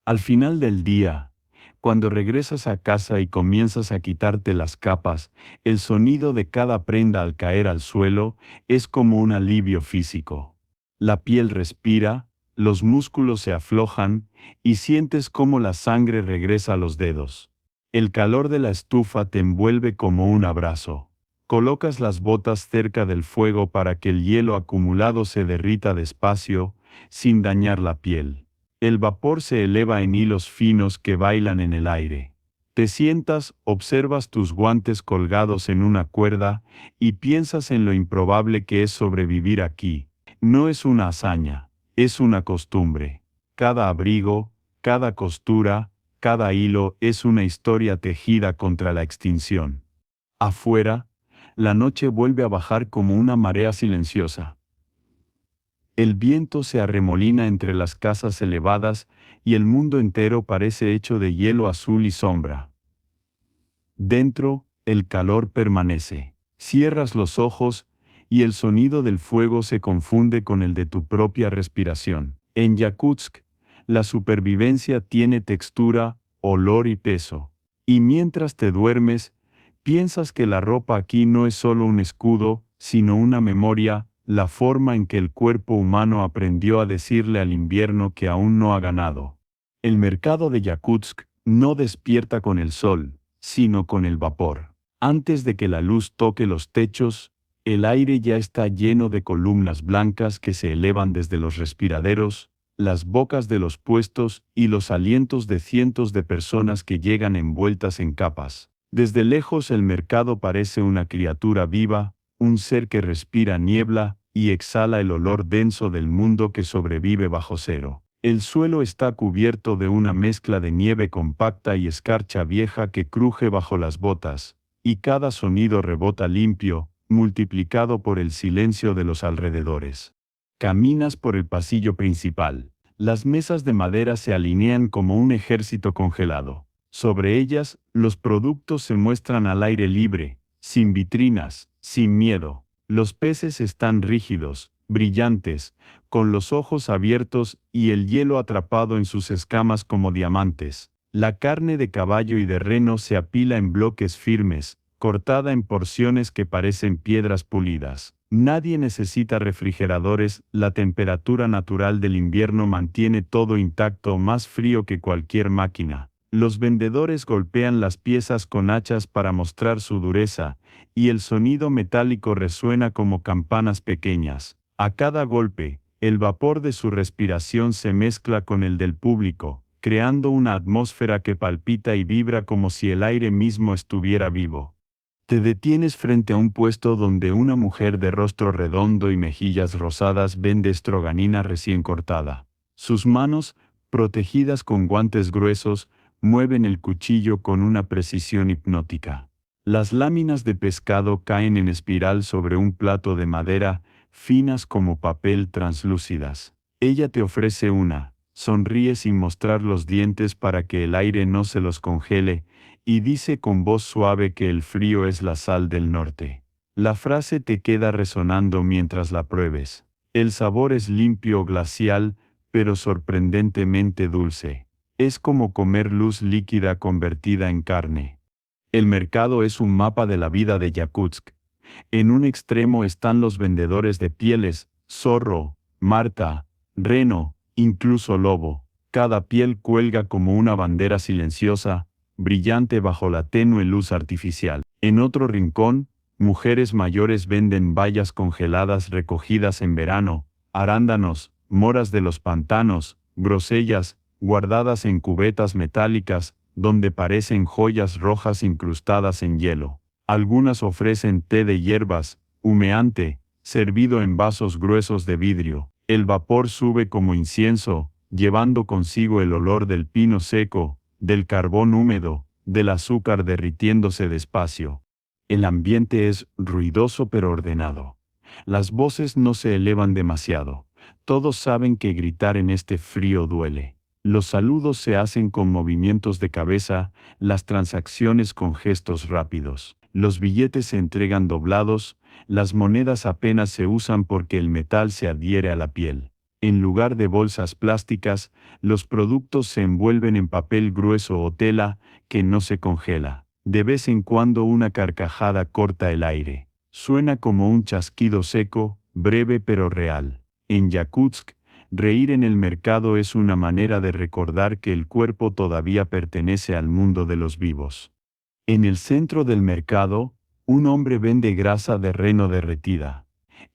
Al final del día, cuando regresas a casa y comienzas a quitarte las capas, el sonido de cada prenda al caer al suelo es como un alivio físico. La piel respira, los músculos se aflojan y sientes cómo la sangre regresa a los dedos. El calor de la estufa te envuelve como un abrazo. Colocas las botas cerca del fuego para que el hielo acumulado se derrita despacio, sin dañar la piel. El vapor se eleva en hilos finos que bailan en el aire. Te sientas, observas tus guantes colgados en una cuerda y piensas en lo improbable que es sobrevivir aquí. No es una hazaña, es una costumbre. Cada abrigo, cada costura, cada hilo es una historia tejida contra la extinción. Afuera, la noche vuelve a bajar como una marea silenciosa. El viento se arremolina entre las casas elevadas y el mundo entero parece hecho de hielo azul y sombra. Dentro, el calor permanece. Cierras los ojos y el sonido del fuego se confunde con el de tu propia respiración. En Yakutsk, la supervivencia tiene textura, olor y peso. Y mientras te duermes, piensas que la ropa aquí no es solo un escudo, sino una memoria, la forma en que el cuerpo humano aprendió a decirle al invierno que aún no ha ganado. El mercado de Yakutsk no despierta con el sol, sino con el vapor. Antes de que la luz toque los techos, el aire ya está lleno de columnas blancas que se elevan desde los respiraderos, las bocas de los puestos y los alientos de cientos de personas que llegan envueltas en capas. Desde lejos el mercado parece una criatura viva, un ser que respira niebla y exhala el olor denso del mundo que sobrevive bajo cero. El suelo está cubierto de una mezcla de nieve compacta y escarcha vieja que cruje bajo las botas, y cada sonido rebota limpio, multiplicado por el silencio de los alrededores. Caminas por el pasillo principal. Las mesas de madera se alinean como un ejército congelado. Sobre ellas, los productos se muestran al aire libre, sin vitrinas, sin miedo. Los peces están rígidos, brillantes, con los ojos abiertos y el hielo atrapado en sus escamas como diamantes. La carne de caballo y de reno se apila en bloques firmes, cortada en porciones que parecen piedras pulidas. Nadie necesita refrigeradores, la temperatura natural del invierno mantiene todo intacto, más frío que cualquier máquina. Los vendedores golpean las piezas con hachas para mostrar su dureza, y el sonido metálico resuena como campanas pequeñas. A cada golpe, el vapor de su respiración se mezcla con el del público, creando una atmósfera que palpita y vibra como si el aire mismo estuviera vivo. Te detienes frente a un puesto donde una mujer de rostro redondo y mejillas rosadas vende estroganina recién cortada. Sus manos, protegidas con guantes gruesos, mueven el cuchillo con una precisión hipnótica. Las láminas de pescado caen en espiral sobre un plato de madera, finas como papel translúcidas. Ella te ofrece una, sonríe sin mostrar los dientes para que el aire no se los congele, y dice con voz suave que el frío es la sal del norte. La frase te queda resonando mientras la pruebes. El sabor es limpio, glacial, pero sorprendentemente dulce. Es como comer luz líquida convertida en carne. El mercado es un mapa de la vida de Yakutsk. En un extremo están los vendedores de pieles, zorro, marta, reno, incluso lobo. Cada piel cuelga como una bandera silenciosa, brillante bajo la tenue luz artificial. En otro rincón, mujeres mayores venden bayas congeladas recogidas en verano, arándanos, moras de los pantanos, grosellas, guardadas en cubetas metálicas, donde parecen joyas rojas incrustadas en hielo. Algunas ofrecen té de hierbas, humeante, servido en vasos gruesos de vidrio. El vapor sube como incienso, llevando consigo el olor del pino seco, del carbón húmedo, del azúcar derritiéndose despacio. El ambiente es ruidoso pero ordenado. Las voces no se elevan demasiado. Todos saben que gritar en este frío duele. Los saludos se hacen con movimientos de cabeza, las transacciones con gestos rápidos. Los billetes se entregan doblados, las monedas apenas se usan porque el metal se adhiere a la piel. En lugar de bolsas plásticas, los productos se envuelven en papel grueso o tela que no se congela. De vez en cuando una carcajada corta el aire. Suena como un chasquido seco, breve pero real. En Yakutsk, reír en el mercado es una manera de recordar que el cuerpo todavía pertenece al mundo de los vivos. En el centro del mercado, un hombre vende grasa de reno derretida.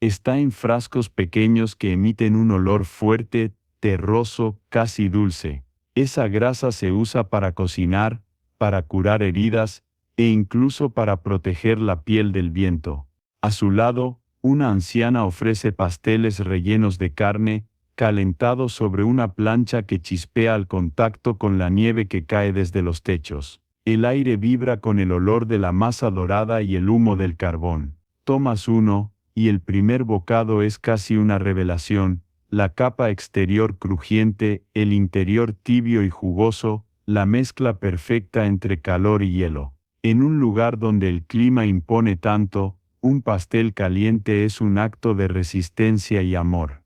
Está en frascos pequeños que emiten un olor fuerte, terroso, casi dulce. Esa grasa se usa para cocinar, para curar heridas, e incluso para proteger la piel del viento. A su lado, una anciana ofrece pasteles rellenos de carne, calentados sobre una plancha que chispea al contacto con la nieve que cae desde los techos. El aire vibra con el olor de la masa dorada y el humo del carbón. Tomas uno, y el primer bocado es casi una revelación, la capa exterior crujiente, el interior tibio y jugoso, la mezcla perfecta entre calor y hielo. En un lugar donde el clima impone tanto, un pastel caliente es un acto de resistencia y amor.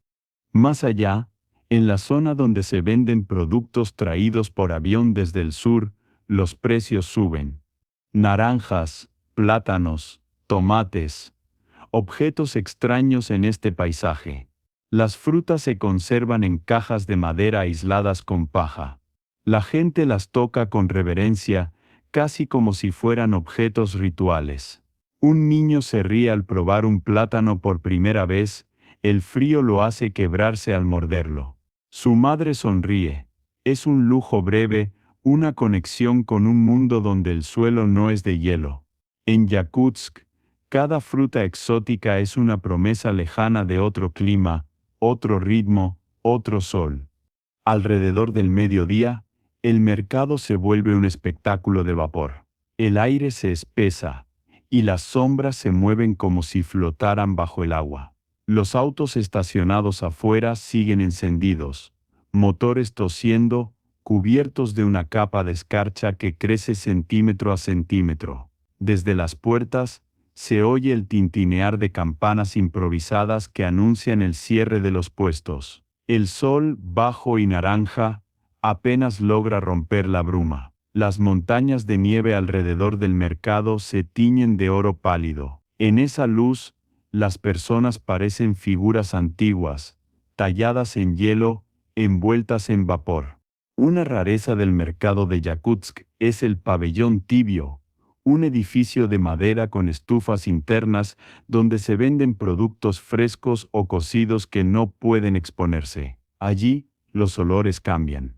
Más allá, en la zona donde se venden productos traídos por avión desde el sur, los precios suben. Naranjas, plátanos, tomates, objetos extraños en este paisaje. Las frutas se conservan en cajas de madera aisladas con paja. La gente las toca con reverencia, casi como si fueran objetos rituales. Un niño se ríe al probar un plátano por primera vez, el frío lo hace quebrarse al morderlo. Su madre sonríe. Es un lujo breve, una conexión con un mundo donde el suelo no es de hielo. En Yakutsk, cada fruta exótica es una promesa lejana de otro clima, otro ritmo, otro sol. Alrededor del mediodía, el mercado se vuelve un espectáculo de vapor. El aire se espesa, y las sombras se mueven como si flotaran bajo el agua. Los autos estacionados afuera siguen encendidos, motores tosiendo, cubiertos de una capa de escarcha que crece centímetro a centímetro. Desde las puertas, se oye el tintinear de campanas improvisadas que anuncian el cierre de los puestos. El sol, bajo y naranja, apenas logra romper la bruma. Las montañas de nieve alrededor del mercado se tiñen de oro pálido. En esa luz, las personas parecen figuras antiguas, talladas en hielo, envueltas en vapor. Una rareza del mercado de Yakutsk es el pabellón tibio, un edificio de madera con estufas internas donde se venden productos frescos o cocidos que no pueden exponerse. Allí, los olores cambian.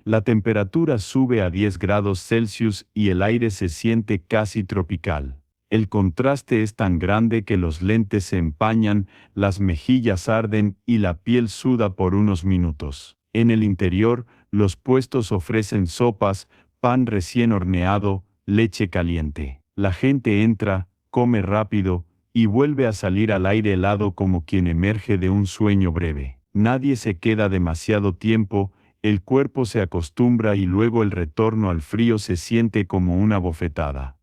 La temperatura sube a 10 grados Celsius y el aire se siente casi tropical. El contraste es tan grande que los lentes se empañan, las mejillas arden y la piel suda por unos minutos. En el interior, los puestos ofrecen sopas, pan recién horneado, leche caliente. La gente entra, come rápido, y vuelve a salir al aire helado como quien emerge de un sueño breve. Nadie se queda demasiado tiempo, el cuerpo se acostumbra y luego el retorno al frío se siente como una bofetada.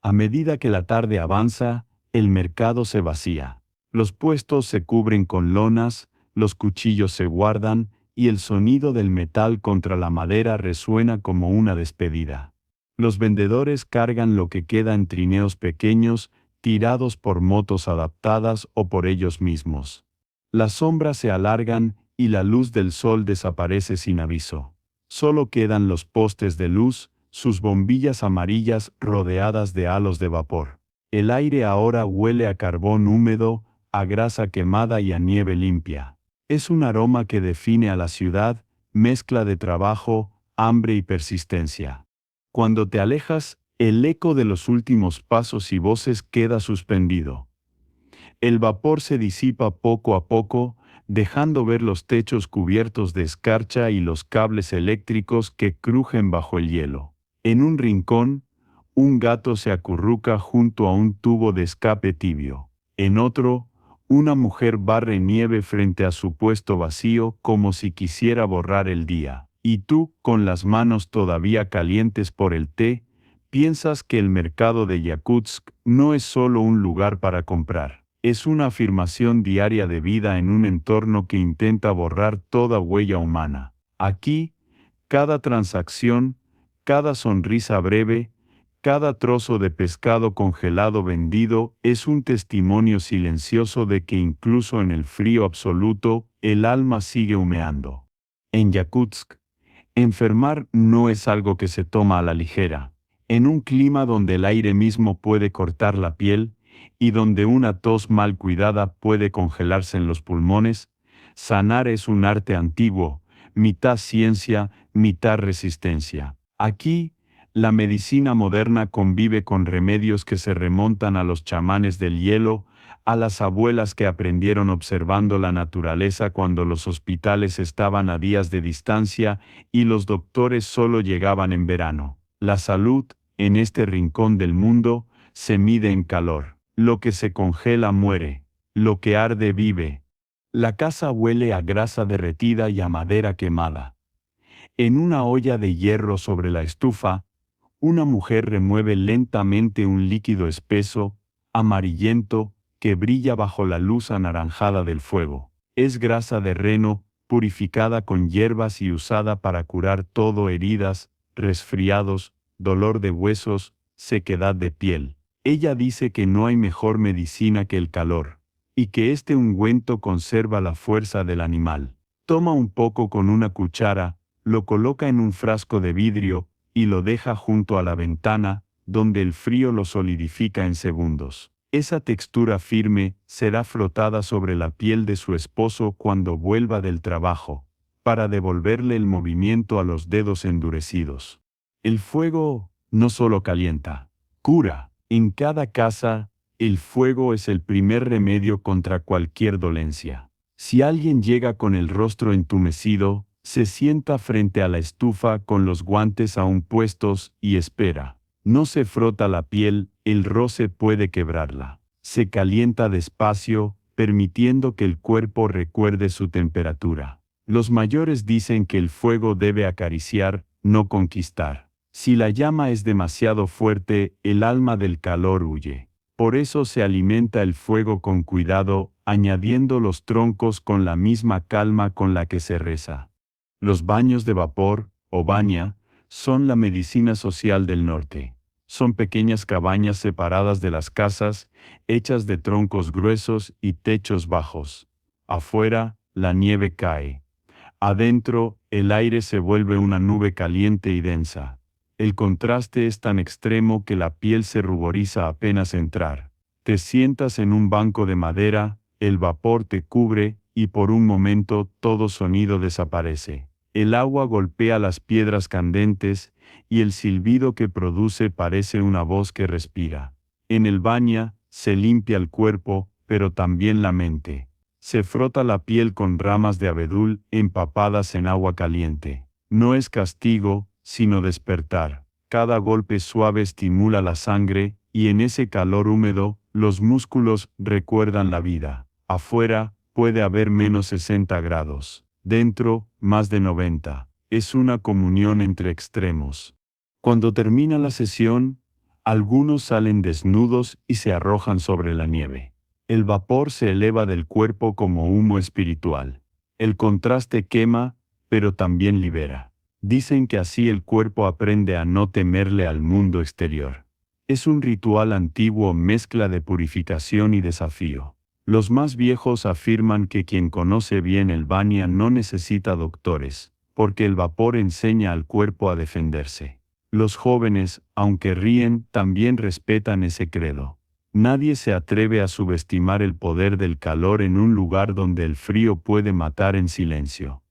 A medida que la tarde avanza, el mercado se vacía. Los puestos se cubren con lonas, los cuchillos se guardan, y el sonido del metal contra la madera resuena como una despedida. Los vendedores cargan lo que queda en trineos pequeños, tirados por motos adaptadas o por ellos mismos. Las sombras se alargan y la luz del sol desaparece sin aviso. Solo quedan los postes de luz, sus bombillas amarillas rodeadas de halos de vapor. El aire ahora huele a carbón húmedo, a grasa quemada y a nieve limpia. Es un aroma que define a la ciudad, mezcla de trabajo, hambre y persistencia. Cuando te alejas, el eco de los últimos pasos y voces queda suspendido. El vapor se disipa poco a poco, dejando ver los techos cubiertos de escarcha y los cables eléctricos que crujen bajo el hielo. En un rincón, un gato se acurruca junto a un tubo de escape tibio. En otro, una mujer barre nieve frente a su puesto vacío como si quisiera borrar el día. Y tú, con las manos todavía calientes por el té, piensas que el mercado de Yakutsk no es solo un lugar para comprar. Es una afirmación diaria de vida en un entorno que intenta borrar toda huella humana. Aquí, cada transacción, cada sonrisa breve, cada trozo de pescado congelado vendido es un testimonio silencioso de que incluso en el frío absoluto, el alma sigue humeando. En Yakutsk, enfermar no es algo que se toma a la ligera. En un clima donde el aire mismo puede cortar la piel y donde una tos mal cuidada puede congelarse en los pulmones, sanar es un arte antiguo, mitad ciencia, mitad resistencia. Aquí, la medicina moderna convive con remedios que se remontan a los chamanes del hielo, a las abuelas que aprendieron observando la naturaleza cuando los hospitales estaban a días de distancia y los doctores solo llegaban en verano. La salud, en este rincón del mundo, se mide en calor. Lo que se congela muere, lo que arde vive. La casa huele a grasa derretida y a madera quemada. En una olla de hierro sobre la estufa, una mujer remueve lentamente un líquido espeso, amarillento, que brilla bajo la luz anaranjada del fuego. Es grasa de reno, purificada con hierbas y usada para curar todo: heridas, resfriados, dolor de huesos, sequedad de piel. Ella dice que no hay mejor medicina que el calor, y que este ungüento conserva la fuerza del animal. Toma un poco con una cuchara, lo coloca en un frasco de vidrio, y lo deja junto a la ventana, donde el frío lo solidifica en segundos. Esa textura firme será frotada sobre la piel de su esposo cuando vuelva del trabajo, para devolverle el movimiento a los dedos endurecidos. El fuego no solo calienta, cura. En cada casa, el fuego es el primer remedio contra cualquier dolencia. Si alguien llega con el rostro entumecido, se sienta frente a la estufa con los guantes aún puestos y espera. No se frota la piel, el roce puede quebrarla. Se calienta despacio, permitiendo que el cuerpo recuerde su temperatura. Los mayores dicen que el fuego debe acariciar, no conquistar. Si la llama es demasiado fuerte, el alma del calor huye. Por eso se alimenta el fuego con cuidado, añadiendo los troncos con la misma calma con la que se reza. Los baños de vapor, o baña, son la medicina social del norte. Son pequeñas cabañas separadas de las casas, hechas de troncos gruesos y techos bajos. Afuera, la nieve cae. Adentro, el aire se vuelve una nube caliente y densa. El contraste es tan extremo que la piel se ruboriza apenas entrar. Te sientas en un banco de madera, el vapor te cubre, y por un momento todo sonido desaparece. El agua golpea las piedras candentes, y el silbido que produce parece una voz que respira. En el baña, se limpia el cuerpo, pero también la mente. Se frota la piel con ramas de abedul empapadas en agua caliente. No es castigo, sino despertar. Cada golpe suave estimula la sangre, y en ese calor húmedo, los músculos recuerdan la vida. Afuera, puede haber menos 60 grados. Dentro, más de 90. Es una comunión entre extremos. Cuando termina la sesión, algunos salen desnudos y se arrojan sobre la nieve. El vapor se eleva del cuerpo como humo espiritual. El contraste quema, pero también libera. Dicen que así el cuerpo aprende a no temerle al mundo exterior. Es un ritual antiguo, mezcla de purificación y desafío. Los más viejos afirman que quien conoce bien el baña no necesita doctores, porque el vapor enseña al cuerpo a defenderse. Los jóvenes, aunque ríen, también respetan ese credo. Nadie se atreve a subestimar el poder del calor en un lugar donde el frío puede matar en silencio.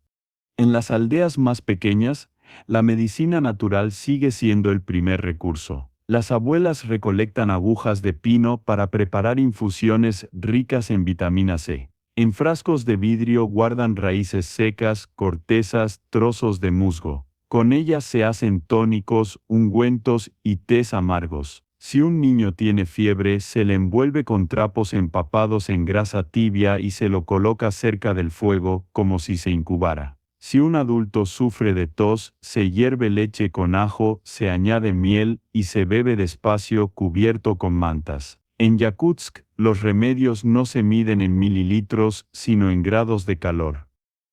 En las aldeas más pequeñas, la medicina natural sigue siendo el primer recurso. Las abuelas recolectan agujas de pino para preparar infusiones ricas en vitamina C. En frascos de vidrio guardan raíces secas, cortezas, trozos de musgo. Con ellas se hacen tónicos, ungüentos y tés amargos. Si un niño tiene fiebre, se le envuelve con trapos empapados en grasa tibia y se lo coloca cerca del fuego, como si se incubara. Si un adulto sufre de tos, se hierve leche con ajo, se añade miel y se bebe despacio cubierto con mantas. En Yakutsk, los remedios no se miden en mililitros, sino en grados de calor.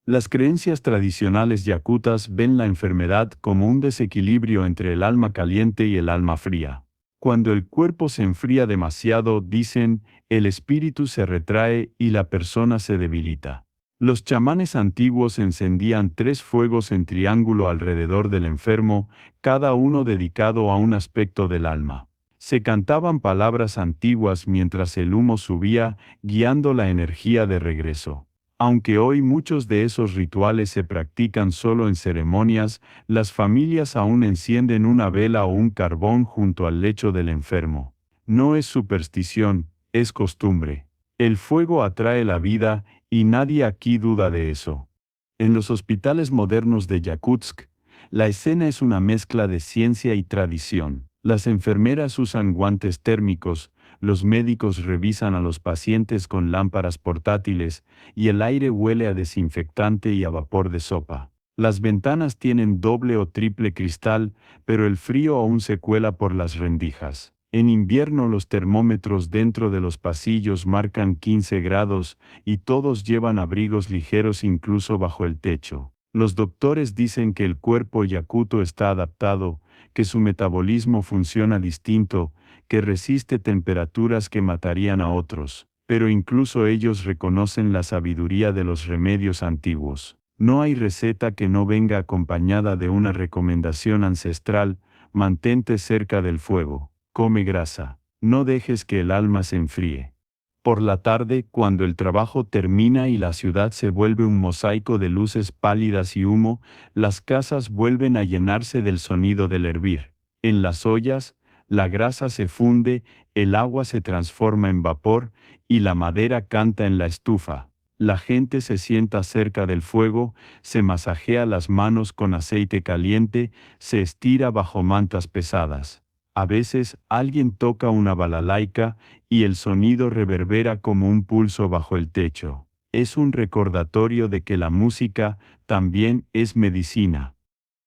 Las creencias tradicionales yakutas ven la enfermedad como un desequilibrio entre el alma caliente y el alma fría. Cuando el cuerpo se enfría demasiado, dicen, el espíritu se retrae y la persona se debilita. Los chamanes antiguos encendían 3 fuegos en triángulo alrededor del enfermo, cada uno dedicado a un aspecto del alma. Se cantaban palabras antiguas mientras el humo subía, guiando la energía de regreso. Aunque hoy muchos de esos rituales se practican solo en ceremonias, las familias aún encienden una vela o un carbón junto al lecho del enfermo. No es superstición, es costumbre. El fuego atrae la vida, y nadie aquí duda de eso. En los hospitales modernos de Yakutsk, la escena es una mezcla de ciencia y tradición. Las enfermeras usan guantes térmicos, los médicos revisan a los pacientes con lámparas portátiles, y el aire huele a desinfectante y a vapor de sopa. Las ventanas tienen doble o triple cristal, pero el frío aún se cuela por las rendijas. En invierno los termómetros dentro de los pasillos marcan 15 grados, y todos llevan abrigos ligeros incluso bajo el techo. Los doctores dicen que el cuerpo yakuto está adaptado, que su metabolismo funciona distinto, que resiste temperaturas que matarían a otros, pero incluso ellos reconocen la sabiduría de los remedios antiguos. No hay receta que no venga acompañada de una recomendación ancestral: mantente cerca del fuego, come grasa, no dejes que el alma se enfríe. Por la tarde, cuando el trabajo termina y la ciudad se vuelve un mosaico de luces pálidas y humo, las casas vuelven a llenarse del sonido del hervir. En las ollas, la grasa se funde, el agua se transforma en vapor, y la madera canta en la estufa. La gente se sienta cerca del fuego, se masajea las manos con aceite caliente, se estira bajo mantas pesadas. A veces, alguien toca una balalaika, y el sonido reverbera como un pulso bajo el techo. Es un recordatorio de que la música también es medicina.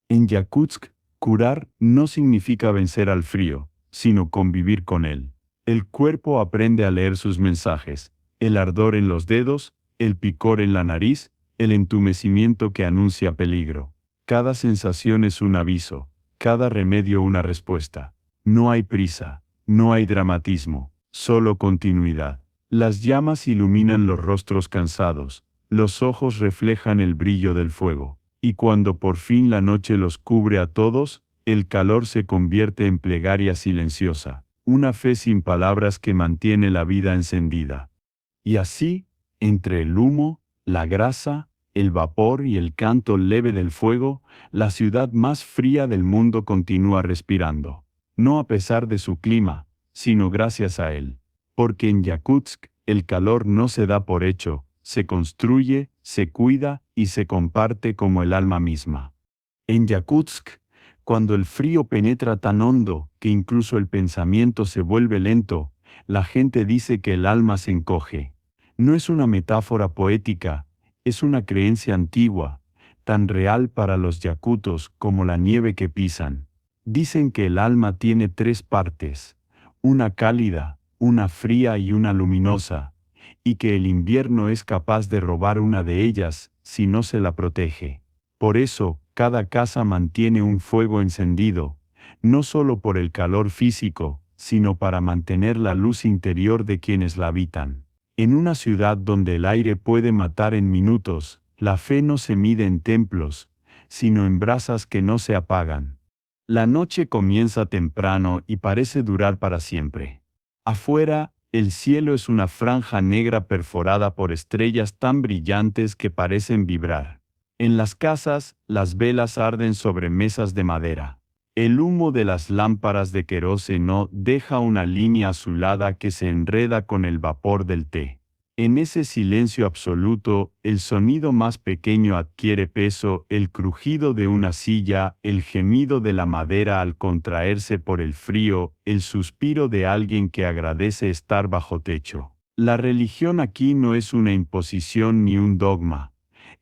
En Yakutsk, curar no significa vencer al frío, sino convivir con él. El cuerpo aprende a leer sus mensajes: el ardor en los dedos, el picor en la nariz, el entumecimiento que anuncia peligro. Cada sensación es un aviso, cada remedio una respuesta. No hay prisa, no hay dramatismo, solo continuidad. Las llamas iluminan los rostros cansados, los ojos reflejan el brillo del fuego. Y cuando por fin la noche los cubre a todos, el calor se convierte en plegaria silenciosa, una fe sin palabras que mantiene la vida encendida. Y así, entre el humo, la grasa, el vapor y el canto leve del fuego, la ciudad más fría del mundo continúa respirando. No a pesar de su clima, sino gracias a él. Porque en Yakutsk, el calor no se da por hecho, se construye, se cuida y se comparte como el alma misma. En Yakutsk, cuando el frío penetra tan hondo que incluso el pensamiento se vuelve lento, la gente dice que el alma se encoge. No es una metáfora poética, es una creencia antigua, tan real para los yakutos como la nieve que pisan. Dicen que el alma tiene 3 partes: una cálida, una fría y una luminosa, y que el invierno es capaz de robar una de ellas si no se la protege. Por eso, cada casa mantiene un fuego encendido, no solo por el calor físico, sino para mantener la luz interior de quienes la habitan. En una ciudad donde el aire puede matar en minutos, la fe no se mide en templos, sino en brasas que no se apagan. La noche comienza temprano y parece durar para siempre. Afuera, el cielo es una franja negra perforada por estrellas tan brillantes que parecen vibrar. En las casas, las velas arden sobre mesas de madera. El humo de las lámparas de queroseno deja una línea azulada que se enreda con el vapor del té. En ese silencio absoluto, el sonido más pequeño adquiere peso, el crujido de una silla, el gemido de la madera al contraerse por el frío, el suspiro de alguien que agradece estar bajo techo. La religión aquí no es una imposición ni un dogma.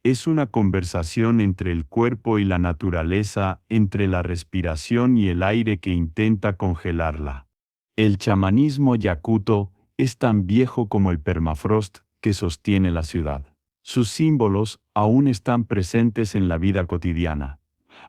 Es una conversación entre el cuerpo y la naturaleza, entre la respiración y el aire que intenta congelarla. El chamanismo yakuto es tan viejo como el permafrost que sostiene la ciudad. Sus símbolos aún están presentes en la vida cotidiana,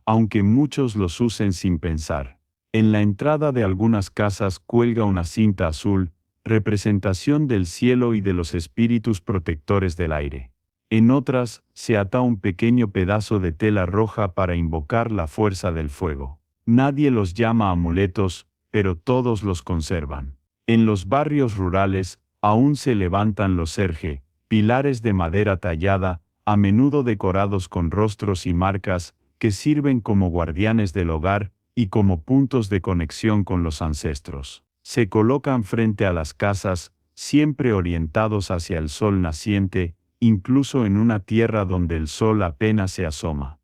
aunque muchos los usen sin pensar. En la entrada de algunas casas cuelga una cinta azul, representación del cielo y de los espíritus protectores del aire. En otras, se ata un pequeño pedazo de tela roja para invocar la fuerza del fuego. Nadie los llama amuletos, pero todos los conservan. En los barrios rurales, aún se levantan los serge, pilares de madera tallada, a menudo decorados con rostros y marcas, que sirven como guardianes del hogar y como puntos de conexión con los ancestros. Se colocan frente a las casas, siempre orientados hacia el sol naciente, incluso en una tierra donde el sol apenas se asoma.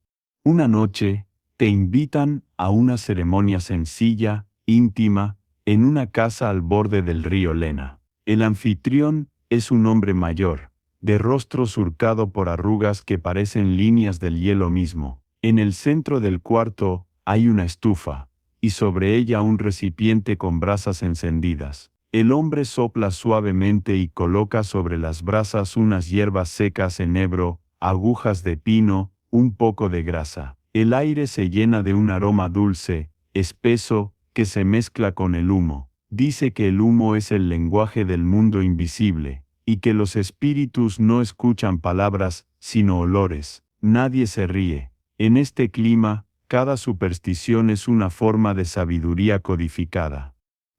Una noche, te invitan a una ceremonia sencilla, íntima, en una casa al borde del río Lena. El anfitrión es un hombre mayor, de rostro surcado por arrugas que parecen líneas del hielo mismo. En el centro del cuarto hay una estufa, y sobre ella un recipiente con brasas encendidas. El hombre sopla suavemente y coloca sobre las brasas unas hierbas secas en enebro, agujas de pino, un poco de grasa. El aire se llena de un aroma dulce, espeso, que se mezcla con el humo. Dice que el humo es el lenguaje del mundo invisible, y que los espíritus no escuchan palabras, sino olores. Nadie se ríe. En este clima, cada superstición es una forma de sabiduría codificada.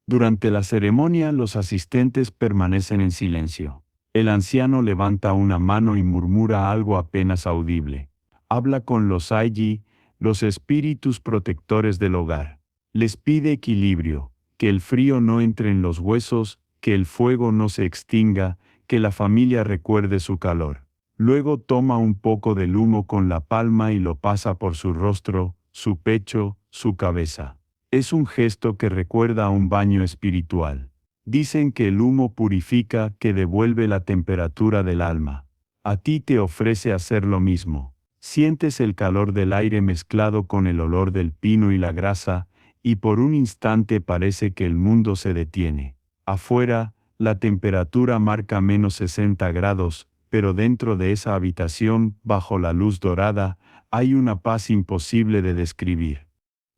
Durante la ceremonia, los asistentes permanecen en silencio. El anciano levanta una mano y murmura algo apenas audible. Habla con los Aiji, los espíritus protectores del hogar. Les pide equilibrio, que el frío no entre en los huesos, que el fuego no se extinga, que la familia recuerde su calor. Luego toma un poco del humo con la palma y lo pasa por su rostro, su pecho, su cabeza. Es un gesto que recuerda a un baño espiritual. Dicen que el humo purifica, que devuelve la temperatura del alma. A ti te ofrece hacer lo mismo. Sientes el calor del aire mezclado con el olor del pino y la grasa, y por un instante parece que el mundo se detiene. Afuera, la temperatura marca menos 60 grados, pero dentro de esa habitación, bajo la luz dorada, hay una paz imposible de describir.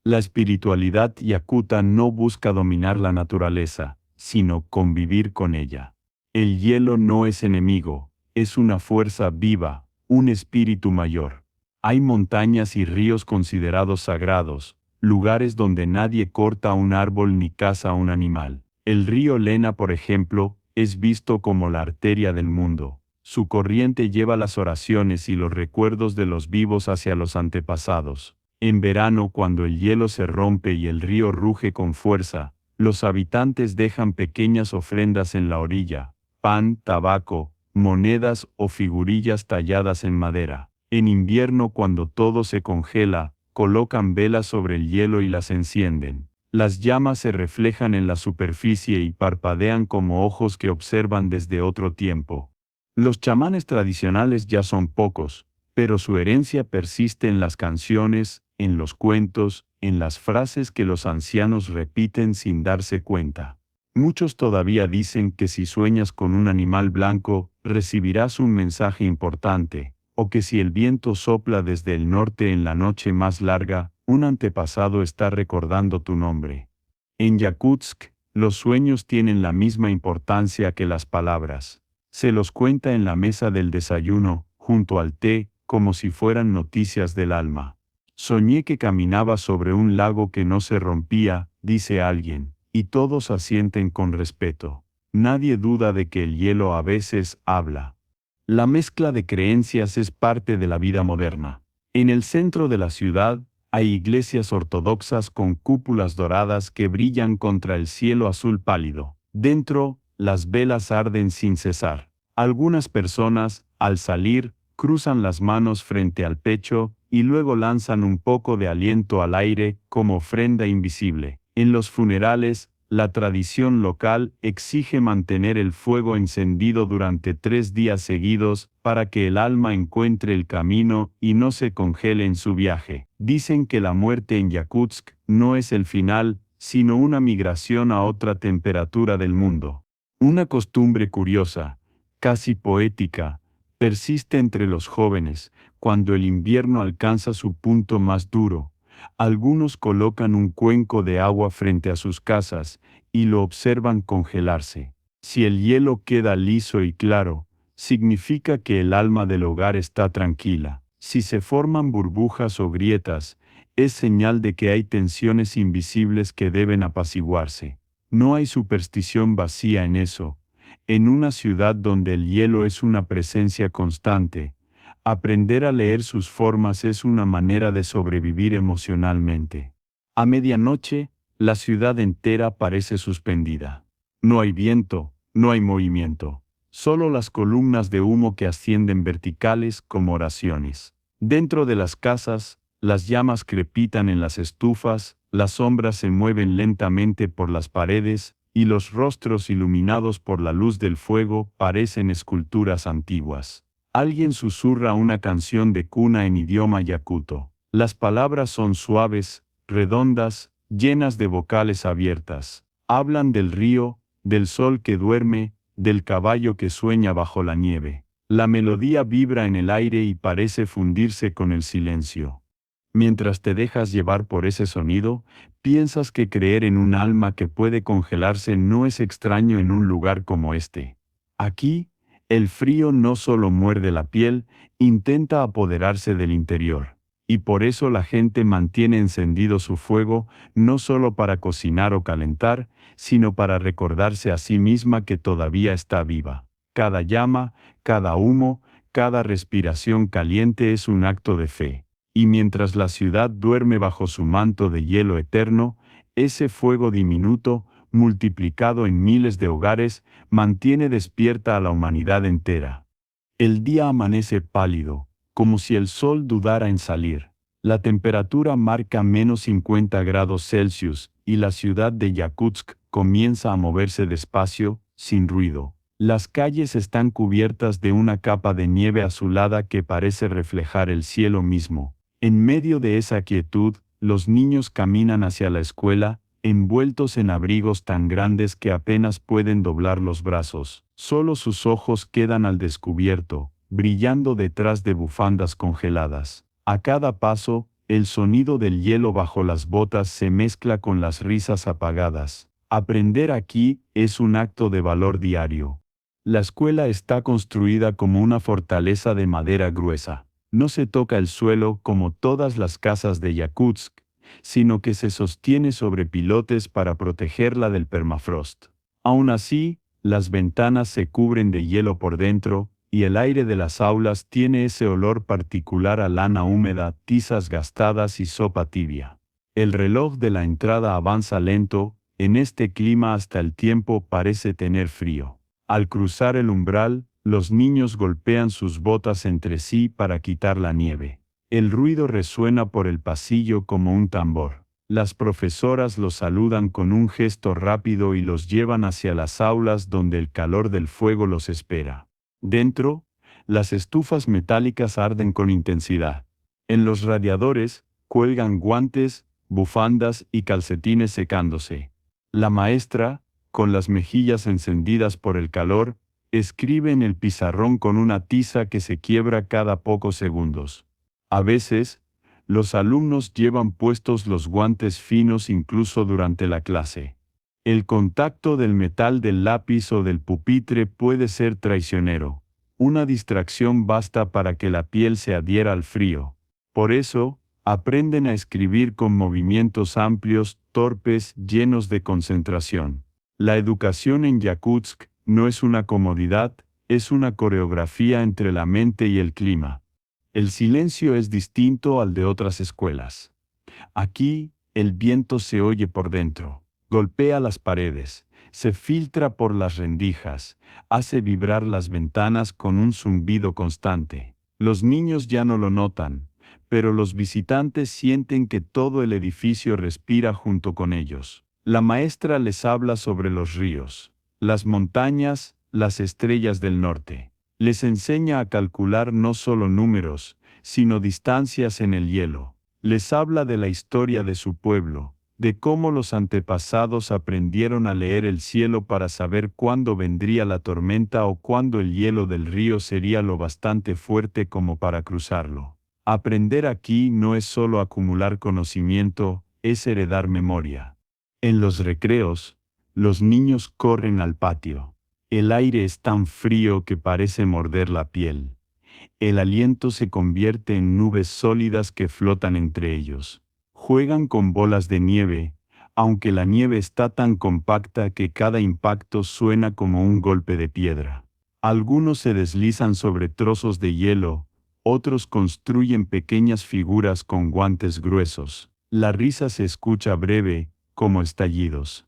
La espiritualidad yakuta no busca dominar la naturaleza, sino convivir con ella. El hielo no es enemigo, es una fuerza viva, un espíritu mayor. Hay montañas y ríos considerados sagrados, lugares donde nadie corta un árbol ni caza un animal. El río Lena, por ejemplo, es visto como la arteria del mundo. Su corriente lleva las oraciones y los recuerdos de los vivos hacia los antepasados. En verano, cuando el hielo se rompe y el río ruge con fuerza, los habitantes dejan pequeñas ofrendas en la orilla, pan, tabaco, monedas o figurillas talladas en madera. En invierno, cuando todo se congela, colocan velas sobre el hielo y las encienden. Las llamas se reflejan en la superficie y parpadean como ojos que observan desde otro tiempo. Los chamanes tradicionales ya son pocos, pero su herencia persiste en las canciones, en los cuentos, en las frases que los ancianos repiten sin darse cuenta. Muchos todavía dicen que si sueñas con un animal blanco, recibirás un mensaje importante, o que si el viento sopla desde el norte en la noche más larga, un antepasado está recordando tu nombre. En Yakutsk, los sueños tienen la misma importancia que las palabras. Se los cuenta en la mesa del desayuno, junto al té, como si fueran noticias del alma. Soñé que caminaba sobre un lago que no se rompía, dice alguien, y todos asienten con respeto. Nadie duda de que el hielo a veces habla. La mezcla de creencias es parte de la vida moderna. En el centro de la ciudad, hay iglesias ortodoxas con cúpulas doradas que brillan contra el cielo azul pálido. Dentro, las velas arden sin cesar. Algunas personas, al salir, cruzan las manos frente al pecho y luego lanzan un poco de aliento al aire como ofrenda invisible. En los funerales, la tradición local exige mantener el fuego encendido durante 3 días seguidos para que el alma encuentre el camino y no se congele en su viaje. Dicen que la muerte en Yakutsk no es el final, sino una migración a otra temperatura del mundo. Una costumbre curiosa, casi poética, persiste entre los jóvenes. Cuando el invierno alcanza su punto más duro, algunos colocan un cuenco de agua frente a sus casas y lo observan congelarse. Si el hielo queda liso y claro, significa que el alma del hogar está tranquila. Si se forman burbujas o grietas, es señal de que hay tensiones invisibles que deben apaciguarse. No hay superstición vacía en eso. En una ciudad donde el hielo es una presencia constante, aprender a leer sus formas es una manera de sobrevivir emocionalmente. A medianoche, la ciudad entera parece suspendida. No hay viento, no hay movimiento, solo las columnas de humo que ascienden verticales como oraciones. Dentro de las casas, las llamas crepitan en las estufas, las sombras se mueven lentamente por las paredes, y los rostros iluminados por la luz del fuego parecen esculturas antiguas. Alguien susurra una canción de cuna en idioma yakuto. Las palabras son suaves, redondas, llenas de vocales abiertas. Hablan del río, del sol que duerme, del caballo que sueña bajo la nieve. La melodía vibra en el aire y parece fundirse con el silencio. Mientras te dejas llevar por ese sonido, piensas que creer en un alma que puede congelarse no es extraño en un lugar como este. Aquí, el frío no solo muerde la piel, intenta apoderarse del interior. Y por eso la gente mantiene encendido su fuego, no solo para cocinar o calentar, sino para recordarse a sí misma que todavía está viva. Cada llama, cada humo, cada respiración caliente es un acto de fe. Y mientras la ciudad duerme bajo su manto de hielo eterno, ese fuego diminuto, multiplicado en miles de hogares, mantiene despierta a la humanidad entera. El día amanece pálido, como si el sol dudara en salir. La temperatura marca -50 °C y la ciudad de Yakutsk comienza a moverse despacio, sin ruido. Las calles están cubiertas de una capa de nieve azulada que parece reflejar el cielo mismo. En medio de esa quietud, los niños caminan hacia la escuela, envueltos en abrigos tan grandes que apenas pueden doblar los brazos. Solo sus ojos quedan al descubierto, brillando detrás de bufandas congeladas. A cada paso, el sonido del hielo bajo las botas se mezcla con las risas apagadas. Aprender aquí es un acto de valor diario. La escuela está construida como una fortaleza de madera gruesa. No se toca el suelo como todas las casas de Yakutsk, sino que se sostiene sobre pilotes para protegerla del permafrost. Aún así, las ventanas se cubren de hielo por dentro, y el aire de las aulas tiene ese olor particular a lana húmeda, tizas gastadas y sopa tibia. El reloj de la entrada avanza lento, en este clima hasta el tiempo parece tener frío. Al cruzar el umbral, los niños golpean sus botas entre sí para quitar la nieve. El ruido resuena por el pasillo como un tambor. Las profesoras los saludan con un gesto rápido y los llevan hacia las aulas donde el calor del fuego los espera. Dentro, las estufas metálicas arden con intensidad. En los radiadores, cuelgan guantes, bufandas y calcetines secándose. La maestra, con las mejillas encendidas por el calor, escribe en el pizarrón con una tiza que se quiebra cada pocos segundos. A veces, los alumnos llevan puestos los guantes finos incluso durante la clase. El contacto del metal del lápiz o del pupitre puede ser traicionero. Una distracción basta para que la piel se adhiera al frío. Por eso, aprenden a escribir con movimientos amplios, torpes, llenos de concentración. La educación en Yakutsk no es una comodidad, Es una coreografía entre la mente y el clima. El silencio es distinto al de otras escuelas. Aquí, el viento se oye por dentro, golpea las paredes, se filtra por las rendijas, hace vibrar las ventanas con un zumbido constante. Los niños ya no lo notan, pero los visitantes sienten que todo el edificio respira junto con ellos. La maestra les habla sobre los ríos, las montañas, las estrellas del norte. Les enseña a calcular no solo números, sino distancias en el hielo. Les habla de la historia de su pueblo, de cómo los antepasados aprendieron a leer el cielo para saber cuándo vendría la tormenta o cuándo el hielo del río sería lo bastante fuerte como para cruzarlo. Aprender aquí no es solo acumular conocimiento, es heredar memoria. En los recreos, los niños corren al patio. El aire es tan frío que parece morder la piel. El aliento se convierte en nubes sólidas que flotan entre ellos. Juegan con bolas de nieve, aunque la nieve está tan compacta que cada impacto suena como un golpe de piedra. Algunos se deslizan sobre trozos de hielo, otros construyen pequeñas figuras con guantes gruesos. La risa se escucha breve, como estallidos.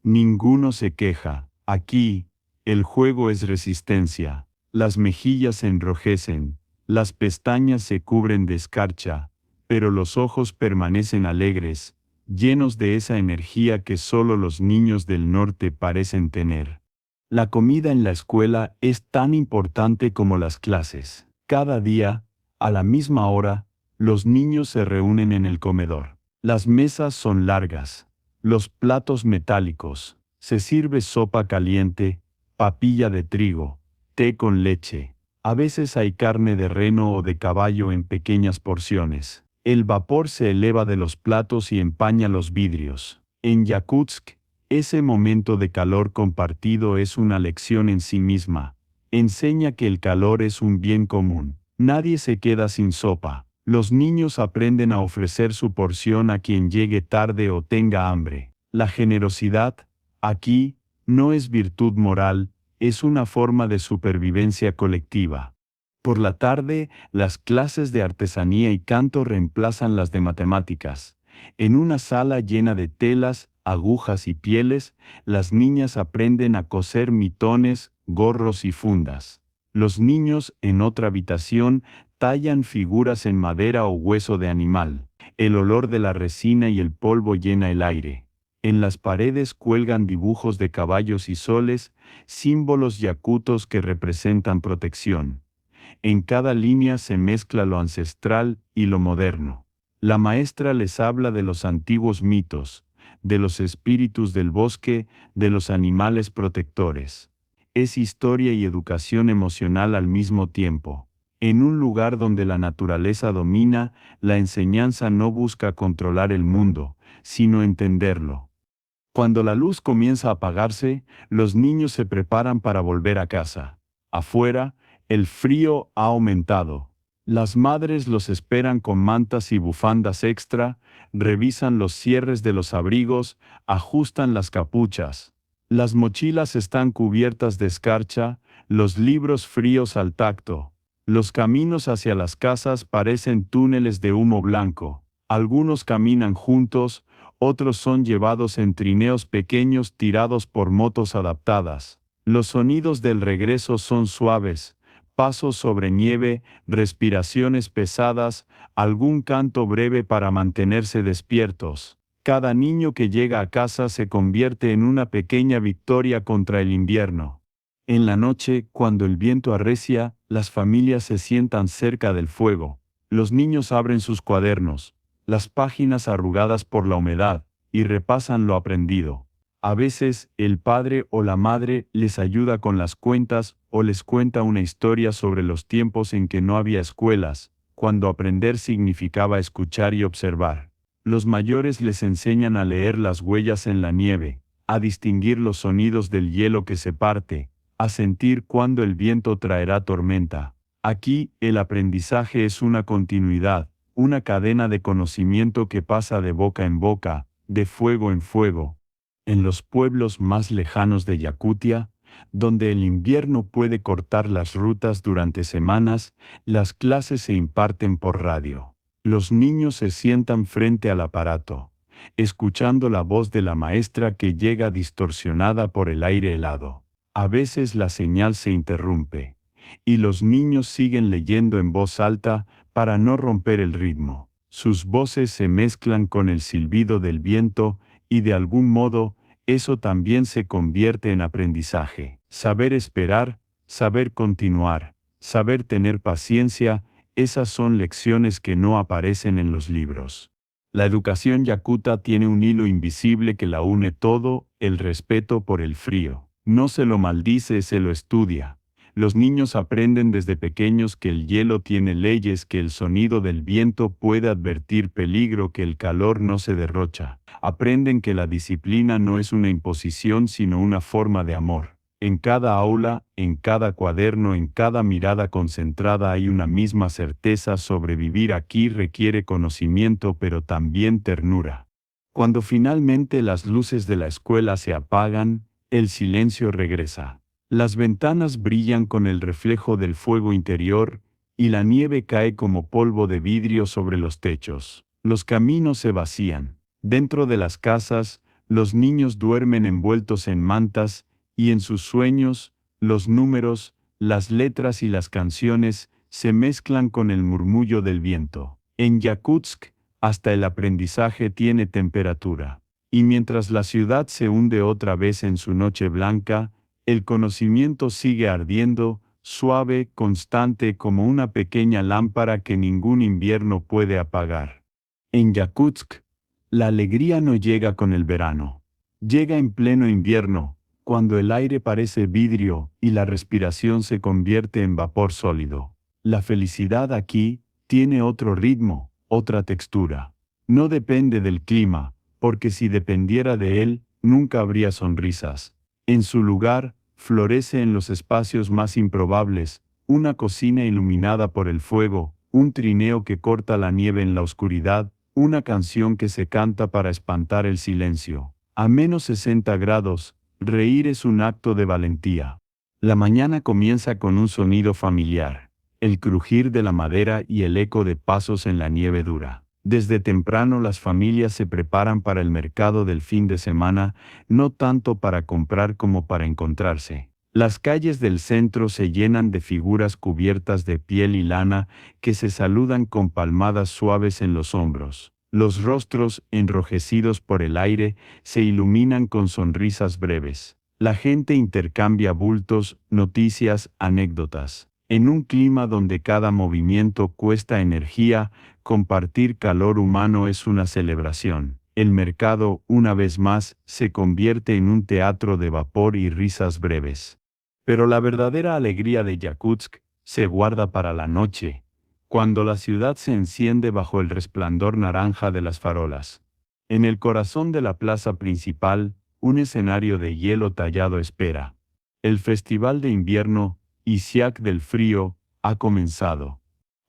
Ninguno se queja. Aquí, el juego es resistencia. Las mejillas se enrojecen, las pestañas se cubren de escarcha, pero los ojos permanecen alegres, llenos de esa energía que solo los niños del norte parecen tener. La comida en la escuela es tan importante como las clases. Cada día, a la misma hora, los niños se reúnen en el comedor. Las mesas son largas, los platos metálicos, se sirve sopa caliente, papilla de trigo, té con leche. A veces hay carne de reno o de caballo en pequeñas porciones. El vapor se eleva de los platos y empaña los vidrios. En Yakutsk, ese momento de calor compartido es una lección en sí misma. Enseña que el calor es un bien común. Nadie se queda sin sopa. Los niños aprenden a ofrecer su porción a quien llegue tarde o tenga hambre. La generosidad, aquí, no es virtud moral, es una forma de supervivencia colectiva. Por la tarde, las clases de artesanía y canto reemplazan las de matemáticas. En una sala llena de telas, agujas y pieles, las niñas aprenden a coser mitones, gorros y fundas. Los niños, en otra habitación, tallan figuras en madera o hueso de animal. El olor de la resina y el polvo llena el aire. En las paredes cuelgan dibujos de caballos y soles, símbolos yakutos que representan protección. En cada línea se mezcla lo ancestral y lo moderno. La maestra les habla de los antiguos mitos, de los espíritus del bosque, de los animales protectores. Es historia y educación emocional al mismo tiempo. En un lugar donde la naturaleza domina, la enseñanza no busca controlar el mundo, sino entenderlo. Cuando la luz comienza a apagarse, los niños se preparan para volver a casa. Afuera, el frío ha aumentado. Las madres los esperan con mantas y bufandas extra, revisan los cierres de los abrigos, ajustan las capuchas. Las mochilas están cubiertas de escarcha, los libros fríos al tacto. Los caminos hacia las casas parecen túneles de humo blanco. Algunos caminan juntos, otros son llevados en trineos pequeños tirados por motos adaptadas. Los sonidos del regreso son suaves, pasos sobre nieve, respiraciones pesadas, algún canto breve para mantenerse despiertos. Cada niño que llega a casa se convierte en una pequeña victoria contra el invierno. En la noche, cuando el viento arrecia, las familias se sientan cerca del fuego. Los niños abren sus cuadernos, las páginas arrugadas por la humedad, y repasan lo aprendido. A veces, el padre o la madre les ayuda con las cuentas o les cuenta una historia sobre los tiempos en que no había escuelas, cuando aprender significaba escuchar y observar. Los mayores les enseñan a leer las huellas en la nieve, a distinguir los sonidos del hielo que se parte, a sentir cuándo el viento traerá tormenta. Aquí, el aprendizaje es una continuidad, una cadena de conocimiento que pasa de boca en boca, de fuego en fuego. En los pueblos más lejanos de Yakutia, donde el invierno puede cortar las rutas durante semanas, las clases se imparten por radio. Los niños se sientan frente al aparato, escuchando la voz de la maestra que llega distorsionada por el aire helado. A veces la señal se interrumpe, y los niños siguen leyendo en voz alta para no romper el ritmo. Sus voces se mezclan con el silbido del viento y de algún modo, eso también se convierte en aprendizaje. Saber esperar, saber continuar, saber tener paciencia, esas son lecciones que no aparecen en los libros. La educación yakuta tiene un hilo invisible que la une todo, el respeto por el frío. No se lo maldice, se lo estudia. Los niños aprenden desde pequeños que el hielo tiene leyes, que el sonido del viento puede advertir peligro, que el calor no se derrocha. Aprenden que la disciplina no es una imposición sino una forma de amor. En cada aula, en cada cuaderno, en cada mirada concentrada hay una misma certeza: sobrevivir aquí requiere conocimiento pero también ternura. Cuando finalmente las luces de la escuela se apagan, el silencio regresa. Las ventanas brillan con el reflejo del fuego interior, y la nieve cae como polvo de vidrio sobre los techos. Los caminos se vacían. Dentro de las casas, los niños duermen envueltos en mantas, y en sus sueños, los números, las letras y las canciones se mezclan con el murmullo del viento. En Yakutsk, hasta el aprendizaje tiene temperatura. Y mientras la ciudad se hunde otra vez en su noche blanca, el conocimiento sigue ardiendo, suave, constante como una pequeña lámpara que ningún invierno puede apagar. En Yakutsk, la alegría no llega con el verano. Llega en pleno invierno, cuando el aire parece vidrio y la respiración se convierte en vapor sólido. La felicidad aquí tiene otro ritmo, otra textura. No depende del clima, porque si dependiera de él, nunca habría sonrisas. En su lugar, florece en los espacios más improbables, una cocina iluminada por el fuego, un trineo que corta la nieve en la oscuridad, una canción que se canta para espantar el silencio. A -60 grados, reír es un acto de valentía. La mañana comienza con un sonido familiar, el crujir de la madera y el eco de pasos en la nieve dura. Desde temprano las familias se preparan para el mercado del fin de semana, no tanto para comprar como para encontrarse. Las calles del centro se llenan de figuras cubiertas de piel y lana que se saludan con palmadas suaves en los hombros. Los rostros, enrojecidos por el aire, se iluminan con sonrisas breves. La gente intercambia bultos, noticias, anécdotas. En un clima donde cada movimiento cuesta energía, compartir calor humano es una celebración. El mercado, una vez más, se convierte en un teatro de vapor y risas breves. Pero la verdadera alegría de Yakutsk se guarda para la noche, cuando la ciudad se enciende bajo el resplandor naranja de las farolas. En el corazón de la plaza principal, un escenario de hielo tallado espera. El festival de invierno, Isiac del Frío, ha comenzado.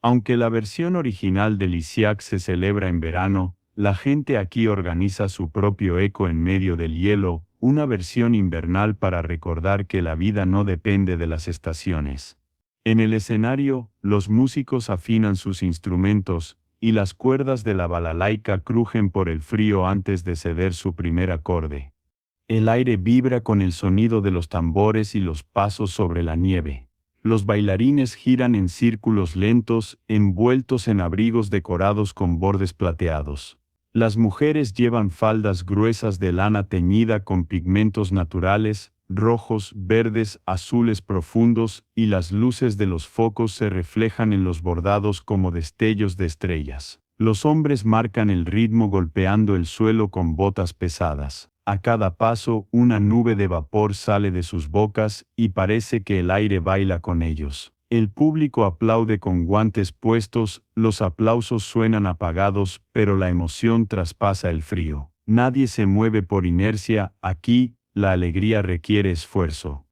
Aunque la versión original del Isiac se celebra en verano, la gente aquí organiza su propio eco en medio del hielo, una versión invernal para recordar que la vida no depende de las estaciones. En el escenario, los músicos afinan sus instrumentos, y las cuerdas de la balalaika crujen por el frío antes de ceder su primer acorde. El aire vibra con el sonido de los tambores y los pasos sobre la nieve. Los bailarines giran en círculos lentos, envueltos en abrigos decorados con bordes plateados. Las mujeres llevan faldas gruesas de lana teñida con pigmentos naturales, rojos, verdes, azules profundos, y las luces de los focos se reflejan en los bordados como destellos de estrellas. Los hombres marcan el ritmo golpeando el suelo con botas pesadas. A cada paso, una nube de vapor sale de sus bocas y parece que el aire baila con ellos. El público aplaude con guantes puestos, los aplausos suenan apagados, pero la emoción traspasa el frío. Nadie se mueve por inercia, aquí, la alegría requiere esfuerzo.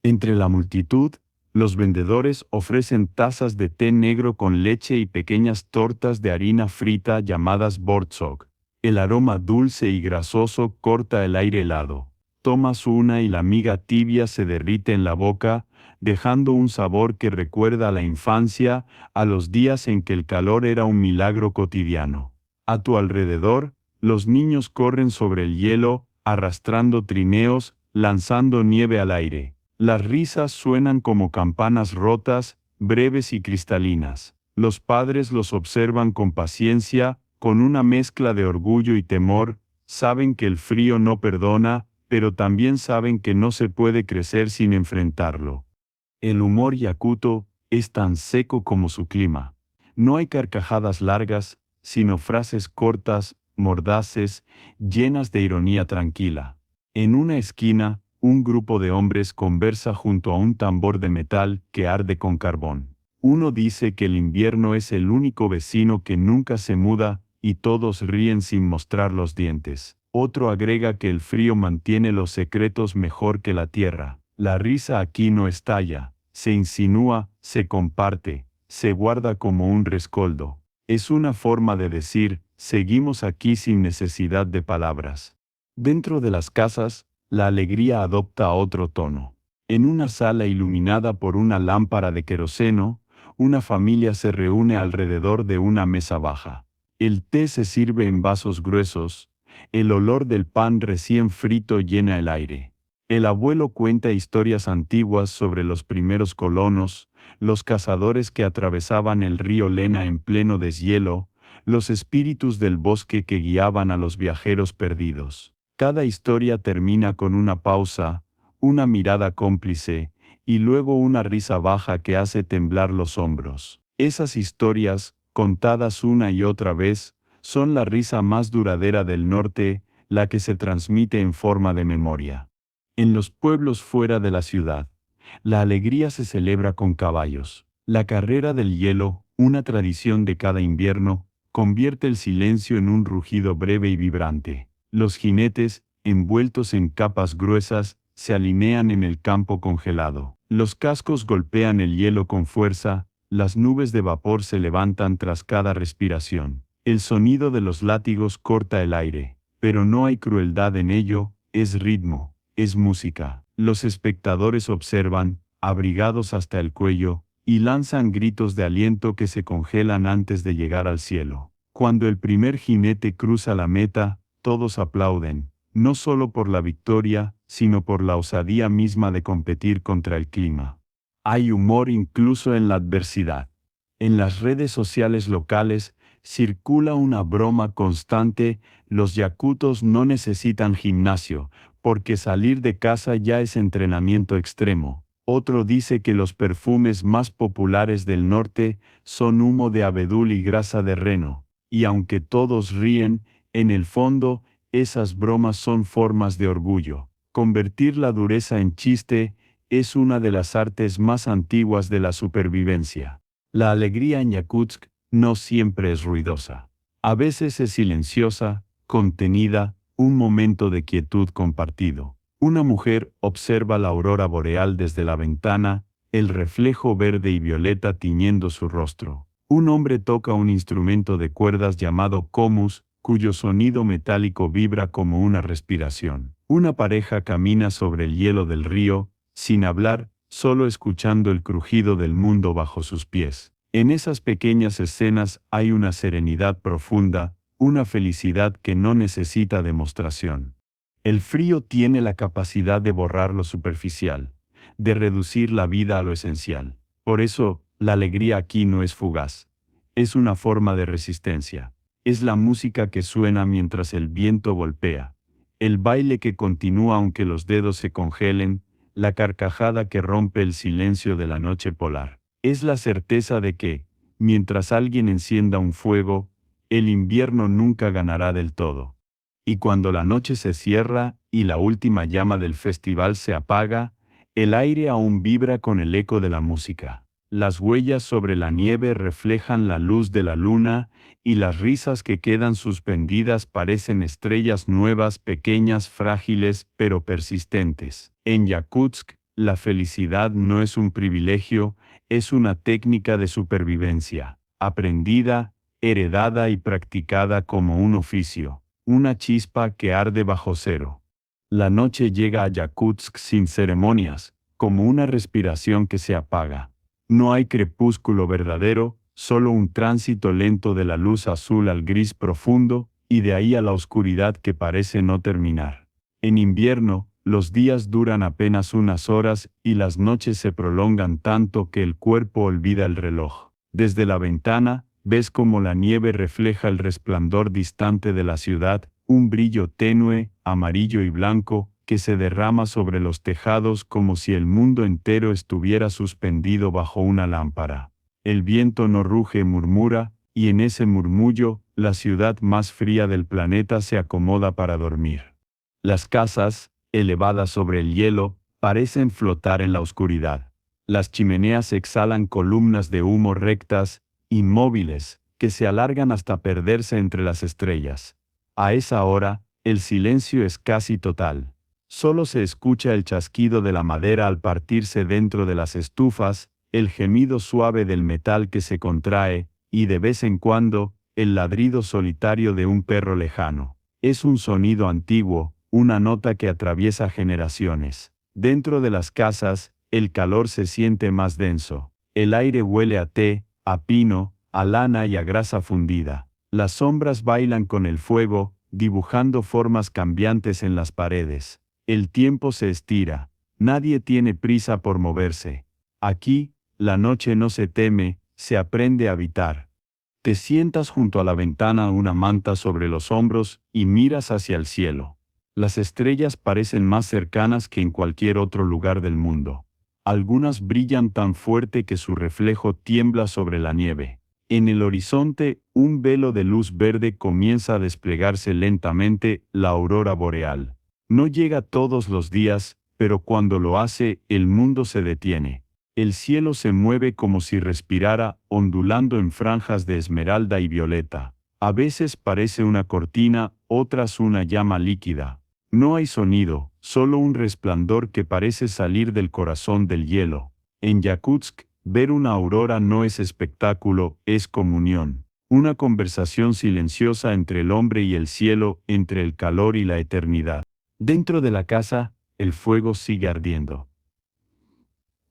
Entre la multitud, los vendedores ofrecen tazas de té negro con leche y pequeñas tortas de harina frita llamadas bortsog. El aroma dulce y grasoso corta el aire helado. Tomas una y la miga tibia se derrite en la boca, dejando un sabor que recuerda a la infancia, a los días en que el calor era un milagro cotidiano. A tu alrededor, los niños corren sobre el hielo, arrastrando trineos, lanzando nieve al aire. Las risas suenan como campanas rotas, breves y cristalinas. Los padres los observan con paciencia, con una mezcla de orgullo y temor, saben que el frío no perdona, pero también saben que no se puede crecer sin enfrentarlo. El humor yakuto es tan seco como su clima. No hay carcajadas largas, sino frases cortas, mordaces, llenas de ironía tranquila. En una esquina, un grupo de hombres conversa junto a un tambor de metal que arde con carbón. Uno dice que el invierno es el único vecino que nunca se muda, y todos ríen sin mostrar los dientes. Otro agrega que el frío mantiene los secretos mejor que la tierra. La risa aquí no estalla, se insinúa, se comparte, se guarda como un rescoldo. Es una forma de decir, seguimos aquí sin necesidad de palabras. Dentro de las casas, la alegría adopta otro tono. En una sala iluminada por una lámpara de queroseno, una familia se reúne alrededor de una mesa baja. El té se sirve en vasos gruesos, el olor del pan recién frito llena el aire. El abuelo cuenta historias antiguas sobre los primeros colonos, los cazadores que atravesaban el río Lena en pleno deshielo, los espíritus del bosque que guiaban a los viajeros perdidos. Cada historia termina con una pausa, una mirada cómplice, y luego una risa baja que hace temblar los hombros. Esas historias, contadas una y otra vez, son la risa más duradera del norte, la que se transmite en forma de memoria. En los pueblos fuera de la ciudad, la alegría se celebra con caballos. La carrera del hielo, una tradición de cada invierno, convierte el silencio en un rugido breve y vibrante. Los jinetes, envueltos en capas gruesas, se alinean en el campo congelado. Los cascos golpean el hielo con fuerza, las nubes de vapor se levantan tras cada respiración. El sonido de los látigos corta el aire, pero no hay crueldad en ello, es ritmo, es música. Los espectadores observan, abrigados hasta el cuello, y lanzan gritos de aliento que se congelan antes de llegar al cielo. Cuando el primer jinete cruza la meta, todos aplauden, no solo por la victoria, sino por la osadía misma de competir contra el clima. Hay humor incluso en la adversidad. En las redes sociales locales, circula una broma constante: los yakutos no necesitan gimnasio, porque salir de casa ya es entrenamiento extremo. Otro dice que los perfumes más populares del norte son humo de abedul y grasa de reno, y aunque todos ríen, en el fondo, esas bromas son formas de orgullo. Convertir la dureza en chiste es una de las artes más antiguas de la supervivencia. La alegría en Yakutsk no siempre es ruidosa. A veces es silenciosa, contenida, un momento de quietud compartido. Una mujer observa la aurora boreal desde la ventana, el reflejo verde y violeta tiñendo su rostro. Un hombre toca un instrumento de cuerdas llamado komus, cuyo sonido metálico vibra como una respiración. Una pareja camina sobre el hielo del río, sin hablar, solo escuchando el crujido del mundo bajo sus pies. En esas pequeñas escenas hay una serenidad profunda, una felicidad que no necesita demostración. El frío tiene la capacidad de borrar lo superficial, de reducir la vida a lo esencial. Por eso, la alegría aquí no es fugaz. Es una forma de resistencia. Es la música que suena mientras el viento golpea, el baile que continúa aunque los dedos se congelen, la carcajada que rompe el silencio de la noche polar. Es la certeza de que, mientras alguien encienda un fuego, el invierno nunca ganará del todo. Y cuando la noche se cierra y la última llama del festival se apaga, el aire aún vibra con el eco de la música. Las huellas sobre la nieve reflejan la luz de la luna, y las risas que quedan suspendidas parecen estrellas nuevas, pequeñas, frágiles, pero persistentes. En Yakutsk, la felicidad no es un privilegio, es una técnica de supervivencia, aprendida, heredada y practicada como un oficio, una chispa que arde bajo cero. La noche llega a Yakutsk sin ceremonias, como una respiración que se apaga. No hay crepúsculo verdadero, solo un tránsito lento de la luz azul al gris profundo, y de ahí a la oscuridad que parece no terminar. En invierno, los días duran apenas unas horas y las noches se prolongan tanto que el cuerpo olvida el reloj. Desde la ventana, ves como la nieve refleja el resplandor distante de la ciudad, un brillo tenue, amarillo y blanco, que se derrama sobre los tejados como si el mundo entero estuviera suspendido bajo una lámpara. El viento no ruge, murmura, y en ese murmullo, la ciudad más fría del planeta se acomoda para dormir. Las casas, elevadas sobre el hielo, parecen flotar en la oscuridad. Las chimeneas exhalan columnas de humo rectas, inmóviles, que se alargan hasta perderse entre las estrellas. A esa hora, el silencio es casi total. Solo se escucha el chasquido de la madera al partirse dentro de las estufas, el gemido suave del metal que se contrae, y de vez en cuando, el ladrido solitario de un perro lejano. Es un sonido antiguo, una nota que atraviesa generaciones. Dentro de las casas, el calor se siente más denso. El aire huele a té, a pino, a lana y a grasa fundida. Las sombras bailan con el fuego, dibujando formas cambiantes en las paredes. El tiempo se estira. Nadie tiene prisa por moverse. Aquí, la noche no se teme, se aprende a habitar. Te sientas junto a la ventana, una manta sobre los hombros, y miras hacia el cielo. Las estrellas parecen más cercanas que en cualquier otro lugar del mundo. Algunas brillan tan fuerte que su reflejo tiembla sobre la nieve. En el horizonte, un velo de luz verde comienza a desplegarse lentamente, la aurora boreal. No llega todos los días, pero cuando lo hace, el mundo se detiene. El cielo se mueve como si respirara, ondulando en franjas de esmeralda y violeta. A veces parece una cortina, otras una llama líquida. No hay sonido, solo un resplandor que parece salir del corazón del hielo. En Yakutsk, ver una aurora no es espectáculo, es comunión. Una conversación silenciosa entre el hombre y el cielo, entre el calor y la eternidad. Dentro de la casa, el fuego sigue ardiendo.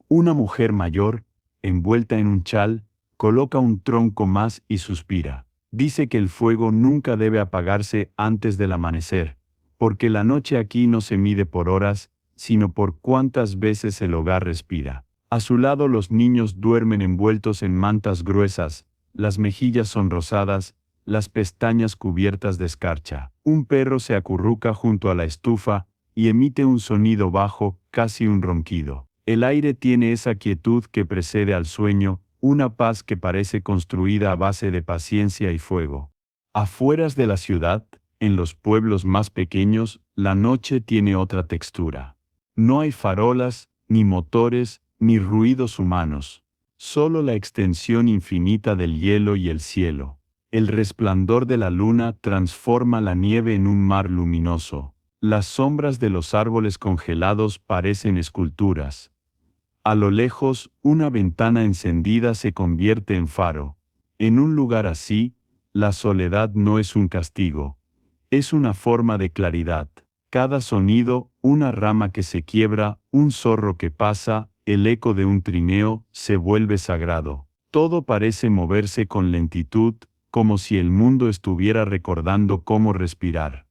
Una mujer mayor, envuelta en un chal, coloca un tronco más y suspira. Dice que el fuego nunca debe apagarse antes del amanecer, porque la noche aquí no se mide por horas, sino por cuántas veces el hogar respira. A su lado los niños duermen envueltos en mantas gruesas, las mejillas sonrosadas, las pestañas cubiertas de escarcha. Un perro se acurruca junto a la estufa y emite un sonido bajo, casi un ronquido. El aire tiene esa quietud que precede al sueño, una paz que parece construida a base de paciencia y fuego. Afueras de la ciudad, en los pueblos más pequeños, la noche tiene otra textura. No hay farolas, ni motores, ni ruidos humanos. Solo la extensión infinita del hielo y el cielo. El resplandor de la luna transforma la nieve en un mar luminoso. Las sombras de los árboles congelados parecen esculturas. A lo lejos, una ventana encendida se convierte en faro. En un lugar así, la soledad no es un castigo. Es una forma de claridad. Cada sonido, una rama que se quiebra, un zorro que pasa, el eco de un trineo, se vuelve sagrado. Todo parece moverse con lentitud, como si el mundo estuviera recordando cómo respirar.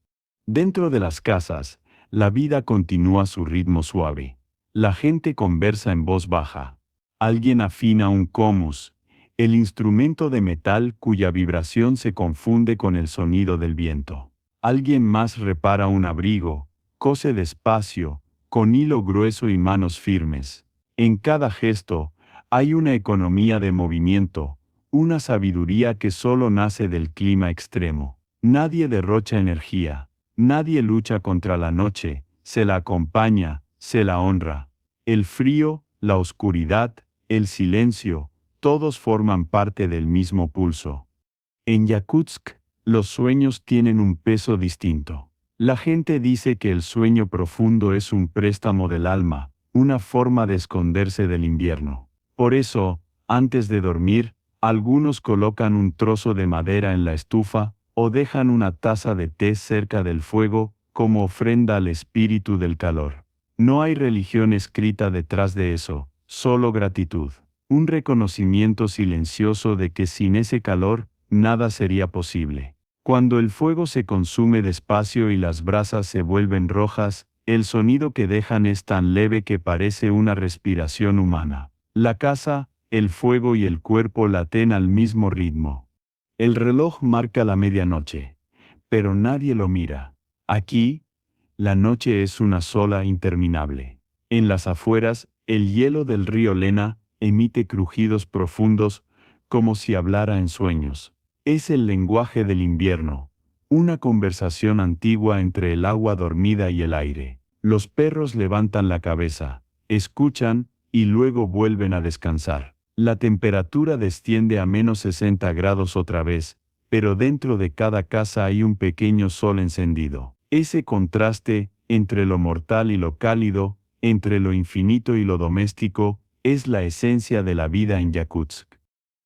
Dentro de las casas, la vida continúa su ritmo suave. La gente conversa en voz baja. Alguien afina un comus, el instrumento de metal cuya vibración se confunde con el sonido del viento. Alguien más repara un abrigo, cose despacio, con hilo grueso y manos firmes. En cada gesto, hay una economía de movimiento, una sabiduría que solo nace del clima extremo. Nadie derrocha energía, nadie lucha contra la noche, se la acompaña, se la honra. El frío, la oscuridad, el silencio, todos forman parte del mismo pulso. En Yakutsk, los sueños tienen un peso distinto. La gente dice que el sueño profundo es un préstamo del alma, una forma de esconderse del invierno. Por eso, antes de dormir, algunos colocan un trozo de madera en la estufa o dejan una taza de té cerca del fuego, como ofrenda al espíritu del calor. No hay religión escrita detrás de eso, solo gratitud. Un reconocimiento silencioso de que sin ese calor, nada sería posible. Cuando el fuego se consume despacio y las brasas se vuelven rojas, el sonido que dejan es tan leve que parece una respiración humana. La casa, el fuego y el cuerpo laten al mismo ritmo. El reloj marca la medianoche, pero nadie lo mira. Aquí, la noche es una sola interminable. En las afueras, el hielo del río Lena emite crujidos profundos, como si hablara en sueños. Es el lenguaje del invierno, una conversación antigua entre el agua dormida y el aire. Los perros levantan la cabeza, escuchan, y luego vuelven a descansar. La temperatura desciende a -60 grados otra vez, pero dentro de cada casa hay un pequeño sol encendido. Ese contraste, entre lo mortal y lo cálido, entre lo infinito y lo doméstico, es la esencia de la vida en Yakutsk.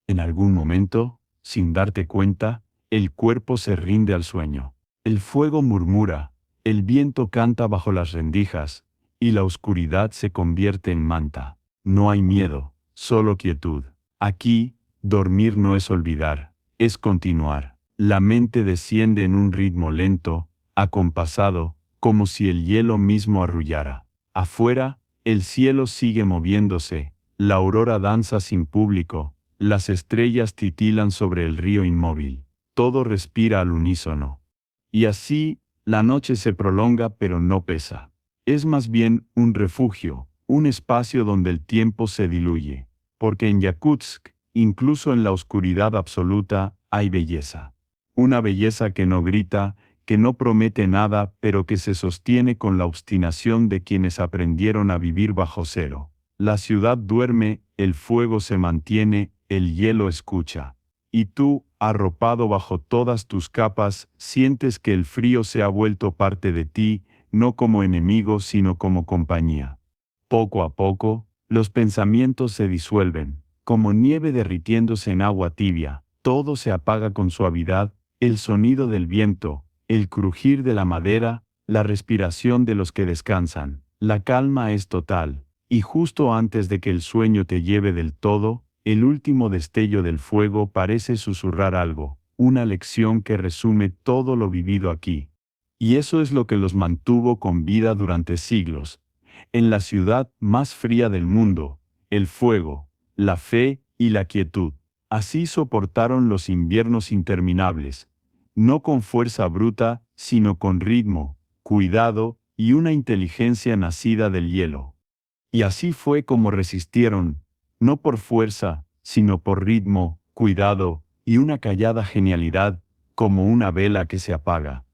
En algún momento, sin darte cuenta, el cuerpo se rinde al sueño. El fuego murmura, el viento canta bajo las rendijas, y la oscuridad se convierte en manta. No hay miedo, solo quietud. Aquí, dormir no es olvidar, es continuar. La mente desciende en un ritmo lento, acompasado, como si el hielo mismo arrullara. Afuera, el cielo sigue moviéndose, la aurora danza sin público, las estrellas titilan sobre el río inmóvil. Todo respira al unísono. Y así, la noche se prolonga pero no pesa. Es más bien un refugio, un espacio donde el tiempo se diluye. Porque en Yakutsk, incluso en la oscuridad absoluta, hay belleza. Una belleza que no grita, que no promete nada, pero que se sostiene con la obstinación de quienes aprendieron a vivir bajo cero. La ciudad duerme, el fuego se mantiene, el hielo escucha. Y tú, arropado bajo todas tus capas, sientes que el frío se ha vuelto parte de ti, no como enemigo sino como compañía. Poco a poco, los pensamientos se disuelven, como nieve derritiéndose en agua tibia, todo se apaga con suavidad, el sonido del viento, el crujir de la madera, la respiración de los que descansan. La calma es total, y justo antes de que el sueño te lleve del todo, el último destello del fuego parece susurrar algo, una lección que resume todo lo vivido aquí. Y eso es lo que los mantuvo con vida durante siglos. En la ciudad más fría del mundo, el fuego, la fe y la quietud. Así soportaron los inviernos interminables, no con fuerza bruta, sino con ritmo, cuidado y una inteligencia nacida del hielo. Y así fue como resistieron, no por fuerza, sino por ritmo, cuidado y una callada genialidad, como una vela que se apaga.